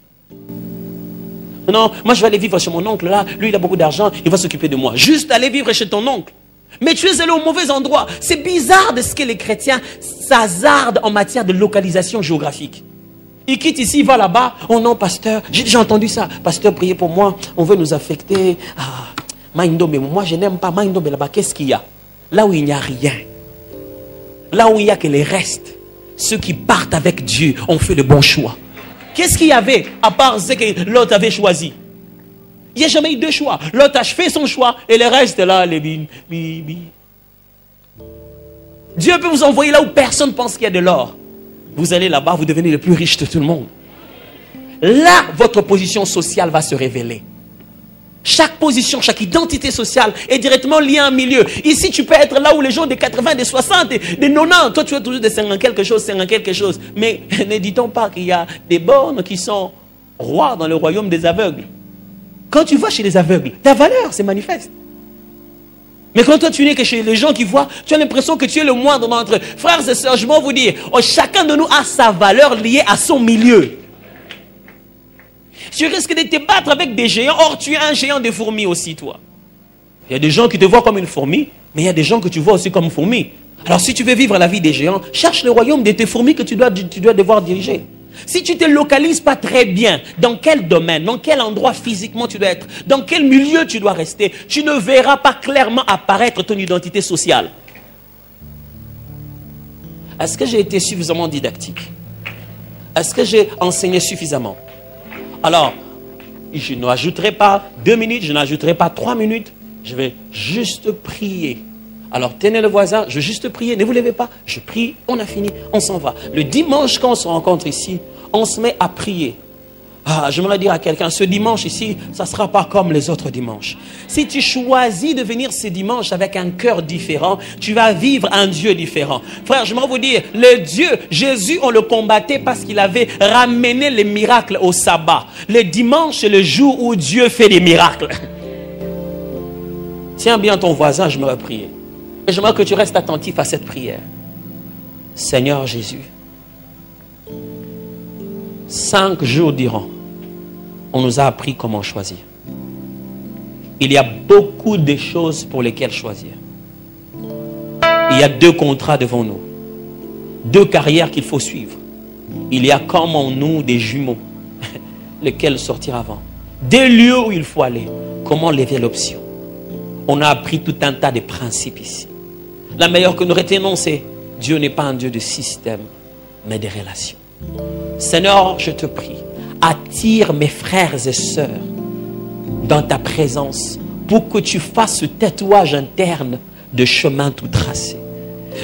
Non, moi je vais aller vivre chez mon oncle là, lui il a beaucoup d'argent, il va s'occuper de moi. Juste aller vivre chez ton oncle. Mais tu es allé au mauvais endroit. C'est bizarre de ce que les chrétiens s'hasardent en matière de localisation géographique. Ils quittent ici, ils vont là-bas. Oh non, pasteur, j'ai déjà entendu ça. Pasteur, priez pour moi, on veut nous affecter. Ah, Maïndombe, moi je n'aime pas Maïndombe là-bas. Qu'est-ce qu'il y a? Là où il n'y a rien. Là où il n'y a que les restes. Ceux qui partent avec Dieu ont fait le bon choix. Qu'est-ce qu'il y avait à part ce que l'autre avait choisi? Il n'y a jamais eu deux choix. L'autre a fait son choix et le reste là, les Dieu peut vous envoyer là où personne pense qu'il y a de l'or. Vous allez là-bas, vous devenez le plus riche de tout le monde. Là, votre position sociale va se révéler. Chaque position, chaque identité sociale est directement liée à un milieu. Ici, tu peux être là où les gens des 80, des 60, des 90, toi tu es toujours des 50 quelque chose. Mais ne dit-on pas qu'il y a des bornes qui sont rois dans le royaume des aveugles? Quand tu vas chez les aveugles, ta valeur se manifeste. Mais quand toi tu n'es que chez les gens qui voient, tu as l'impression que tu es le moindre d'entre eux. Frères et sœurs, je vais vous dire, chacun de nous a sa valeur liée à son milieu. Tu risques de te battre avec des géants. Or, tu es un géant de fourmis aussi, toi. Il y a des gens qui te voient comme une fourmi, mais il y a des gens que tu vois aussi comme fourmis. Alors, si tu veux vivre la vie des géants, cherche le royaume de tes fourmis que tu dois devoir diriger. Si tu ne te localises pas très bien, dans quel domaine, dans quel endroit physiquement tu dois être, dans quel milieu tu dois rester, tu ne verras pas clairement apparaître ton identité sociale. Est-ce que j'ai été suffisamment didactique? Est-ce que j'ai enseigné suffisamment? Alors, je n'ajouterai pas 2 minutes, je n'ajouterai pas 3 minutes. Je vais juste prier. Alors, tenez le voisin, je vais juste prier. Ne vous levez pas, je prie, on a fini, on s'en va. Le dimanche, quand on se rencontre ici, on se met à prier. Ah, j'aimerais dire à quelqu'un, ce dimanche ici, ça ne sera pas comme les autres dimanches. Si tu choisis de venir ce dimanche avec un cœur différent, tu vas vivre un Dieu différent. Frère, j'aimerais vous dire, le Dieu, Jésus, on le combattait parce qu'il avait ramené les miracles au sabbat. Le dimanche, c'est le jour où Dieu fait des miracles. Tiens bien ton voisin, j'aimerais prier. Et j'aimerais que tu restes attentif à cette prière. Seigneur Jésus, 5 jours durant, on nous a appris comment choisir. Il y a beaucoup de choses pour lesquelles choisir. Il y a 2 contrats devant nous. 2 carrières qu'il faut suivre. Il y a comme en nous des jumeaux. Lesquels sortir avant. 2 lieux où il faut aller. Comment lever l'option. On a appris tout un tas de principes ici. La meilleure que nous retenons, c'est Dieu n'est pas un Dieu de système, mais de relations. Seigneur, je te prie, attire mes frères et sœurs dans ta présence pour que tu fasses ce tatouage interne de chemin tout tracé.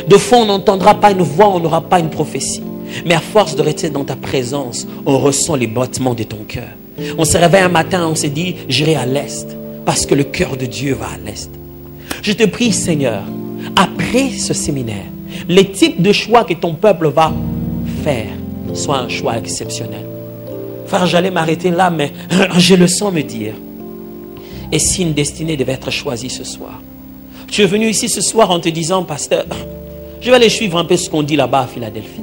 De fond, on n'entendra pas une voix, on n'aura pas une prophétie. Mais à force de rester dans ta présence, on ressent les battements de ton cœur. On se réveille un matin, on se dit, j'irai à l'est, parce que le cœur de Dieu va à l'est. Je te prie, Seigneur, après ce séminaire, les types de choix que ton peuple va faire soit un choix exceptionnel. Frère, j'allais m'arrêter là, mais je le sens me dire. Et si une destinée devait être choisie ce soir? Tu es venu ici ce soir en te disant, pasteur, je vais aller suivre un peu ce qu'on dit là-bas à Philadelphie.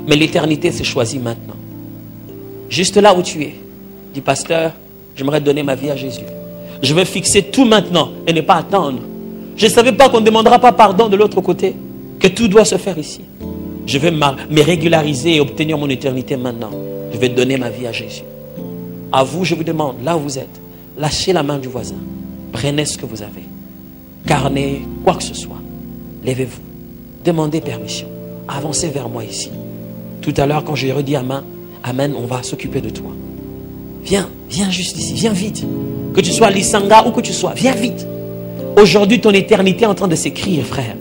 Mais l'éternité s'est choisie maintenant. Juste là où tu es, dis, pasteur, j'aimerais donner ma vie à Jésus. Je vais fixer tout maintenant et ne pas attendre. Je ne savais pas qu'on ne demandera pas pardon de l'autre côté, que tout doit se faire ici. Je vais me régulariser et obtenir mon éternité maintenant. Je vais donner ma vie à Jésus. À vous, je vous demande, là où vous êtes, lâchez la main du voisin. Prenez ce que vous avez. Carnet, quoi que ce soit. Levez-vous. Demandez permission. Avancez vers moi ici. Tout à l'heure, quand j'ai redit Amen, Amen, on va s'occuper de toi. Viens, viens juste ici, viens vite. Que tu sois à Lisanga ou que tu sois, viens vite. Aujourd'hui, ton éternité est en train de s'écrire, frère.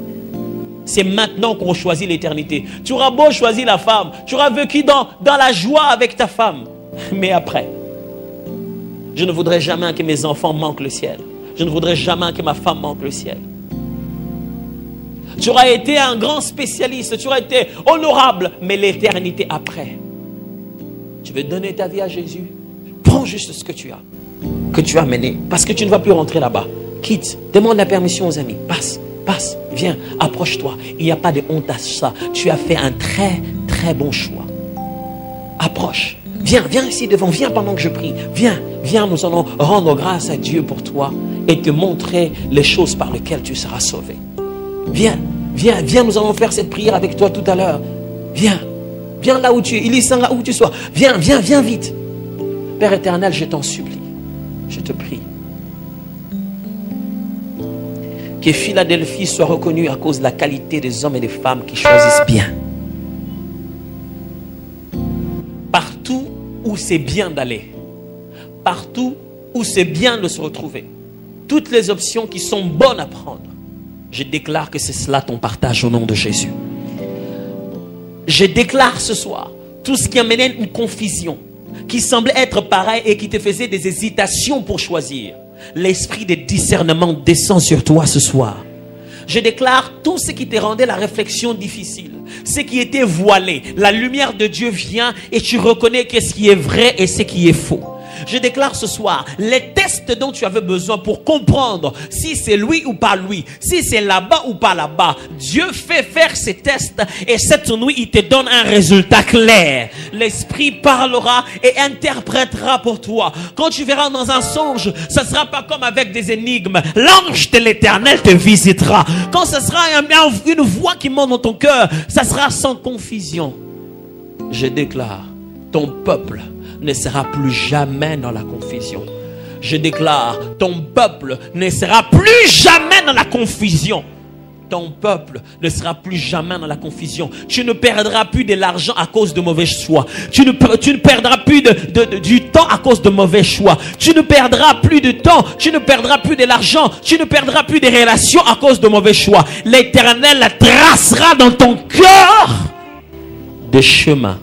C'est maintenant qu'on choisit l'éternité. Tu auras beau choisir la femme, tu auras vécu dans la joie avec ta femme. Mais après, je ne voudrais jamais que mes enfants manquent le ciel. Je ne voudrais jamais que ma femme manque le ciel. Tu auras été un grand spécialiste, tu auras été honorable, mais l'éternité après. Tu veux donner ta vie à Jésus? Prends juste ce que tu as mené, parce que tu ne vas plus rentrer là-bas. Quitte, demande la permission aux amis, passe, viens, approche-toi. Il n'y a pas de honte à ça. Tu as fait un très, très bon choix. Approche, viens ici devant, viens pendant que je prie. Viens, nous allons rendre grâce à Dieu pour toi et te montrer les choses par lesquelles tu seras sauvé. Viens, nous allons faire cette prière avec toi tout à l'heure. Viens là où tu es, il est là où tu sois. Viens vite. Père éternel, je t'en supplie, je te prie. Que Philadelphie soit reconnue à cause de la qualité des hommes et des femmes qui choisissent bien. Partout où c'est bien d'aller, partout où c'est bien de se retrouver, toutes les options qui sont bonnes à prendre, je déclare que c'est cela ton partage au nom de Jésus. Je déclare ce soir, tout ce qui amenait une confusion, qui semblait être pareil et qui te faisait des hésitations pour choisir. L'esprit de discernement descend sur toi ce soir. Je déclare tout ce qui te rendait la réflexion difficile, ce qui était voilé. La lumière de Dieu vient et tu reconnais qu'est-ce qui est vrai et ce qui est faux. Je déclare ce soir, les tests dont tu avais besoin pour comprendre si c'est lui ou pas lui, si c'est là-bas ou pas là-bas, Dieu fait faire ces tests et cette nuit, il te donne un résultat clair. L'Esprit parlera et interprétera pour toi. Quand tu verras dans un songe, ce ne sera pas comme avec des énigmes. L'ange de l'Éternel te visitera. Quand ce sera une voix qui monte dans ton cœur, ça sera sans confusion. Je déclare, ton peuple ne sera plus jamais dans la confusion. Je déclare, ton peuple ne sera plus jamais dans la confusion. Ton peuple ne sera plus jamais dans la confusion. Tu ne perdras plus de l'argent à cause de mauvais choix. Tu ne perdras plus du temps à cause de mauvais choix. Tu ne perdras plus de temps. Tu ne perdras plus de l'argent. Tu ne perdras plus des relations à cause de mauvais choix. L'Éternel tracera dans ton cœur des chemins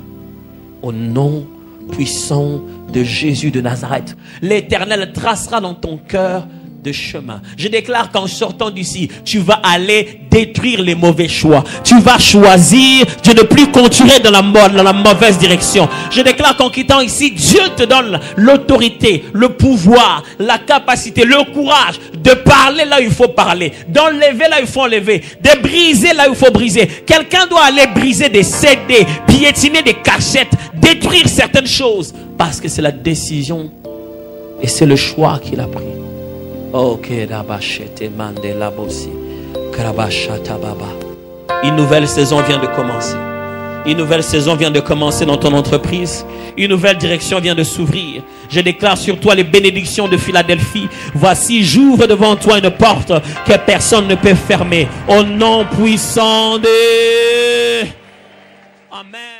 au nom puissant de Jésus de Nazareth. L'Éternel tracera dans ton cœur de chemin. Je déclare qu'en sortant d'ici, tu vas aller détruire les mauvais choix. Tu vas choisir de ne plus continuer dans la mauvaise direction. Je déclare qu'en quittant ici, Dieu te donne l'autorité, le pouvoir, la capacité, le courage de parler là où il faut parler, d'enlever là où il faut enlever, de briser là où il faut briser. Quelqu'un doit aller briser des CD, piétiner des cachettes, détruire certaines choses, parce que c'est la décision et c'est le choix qu'il a pris. Ok, une nouvelle saison vient de commencer. Une nouvelle saison vient de commencer dans ton entreprise. Une nouvelle direction vient de s'ouvrir. Je déclare sur toi les bénédictions de Philadelphie. Voici, j'ouvre devant toi une porte que personne ne peut fermer. Au nom puissant de... Amen.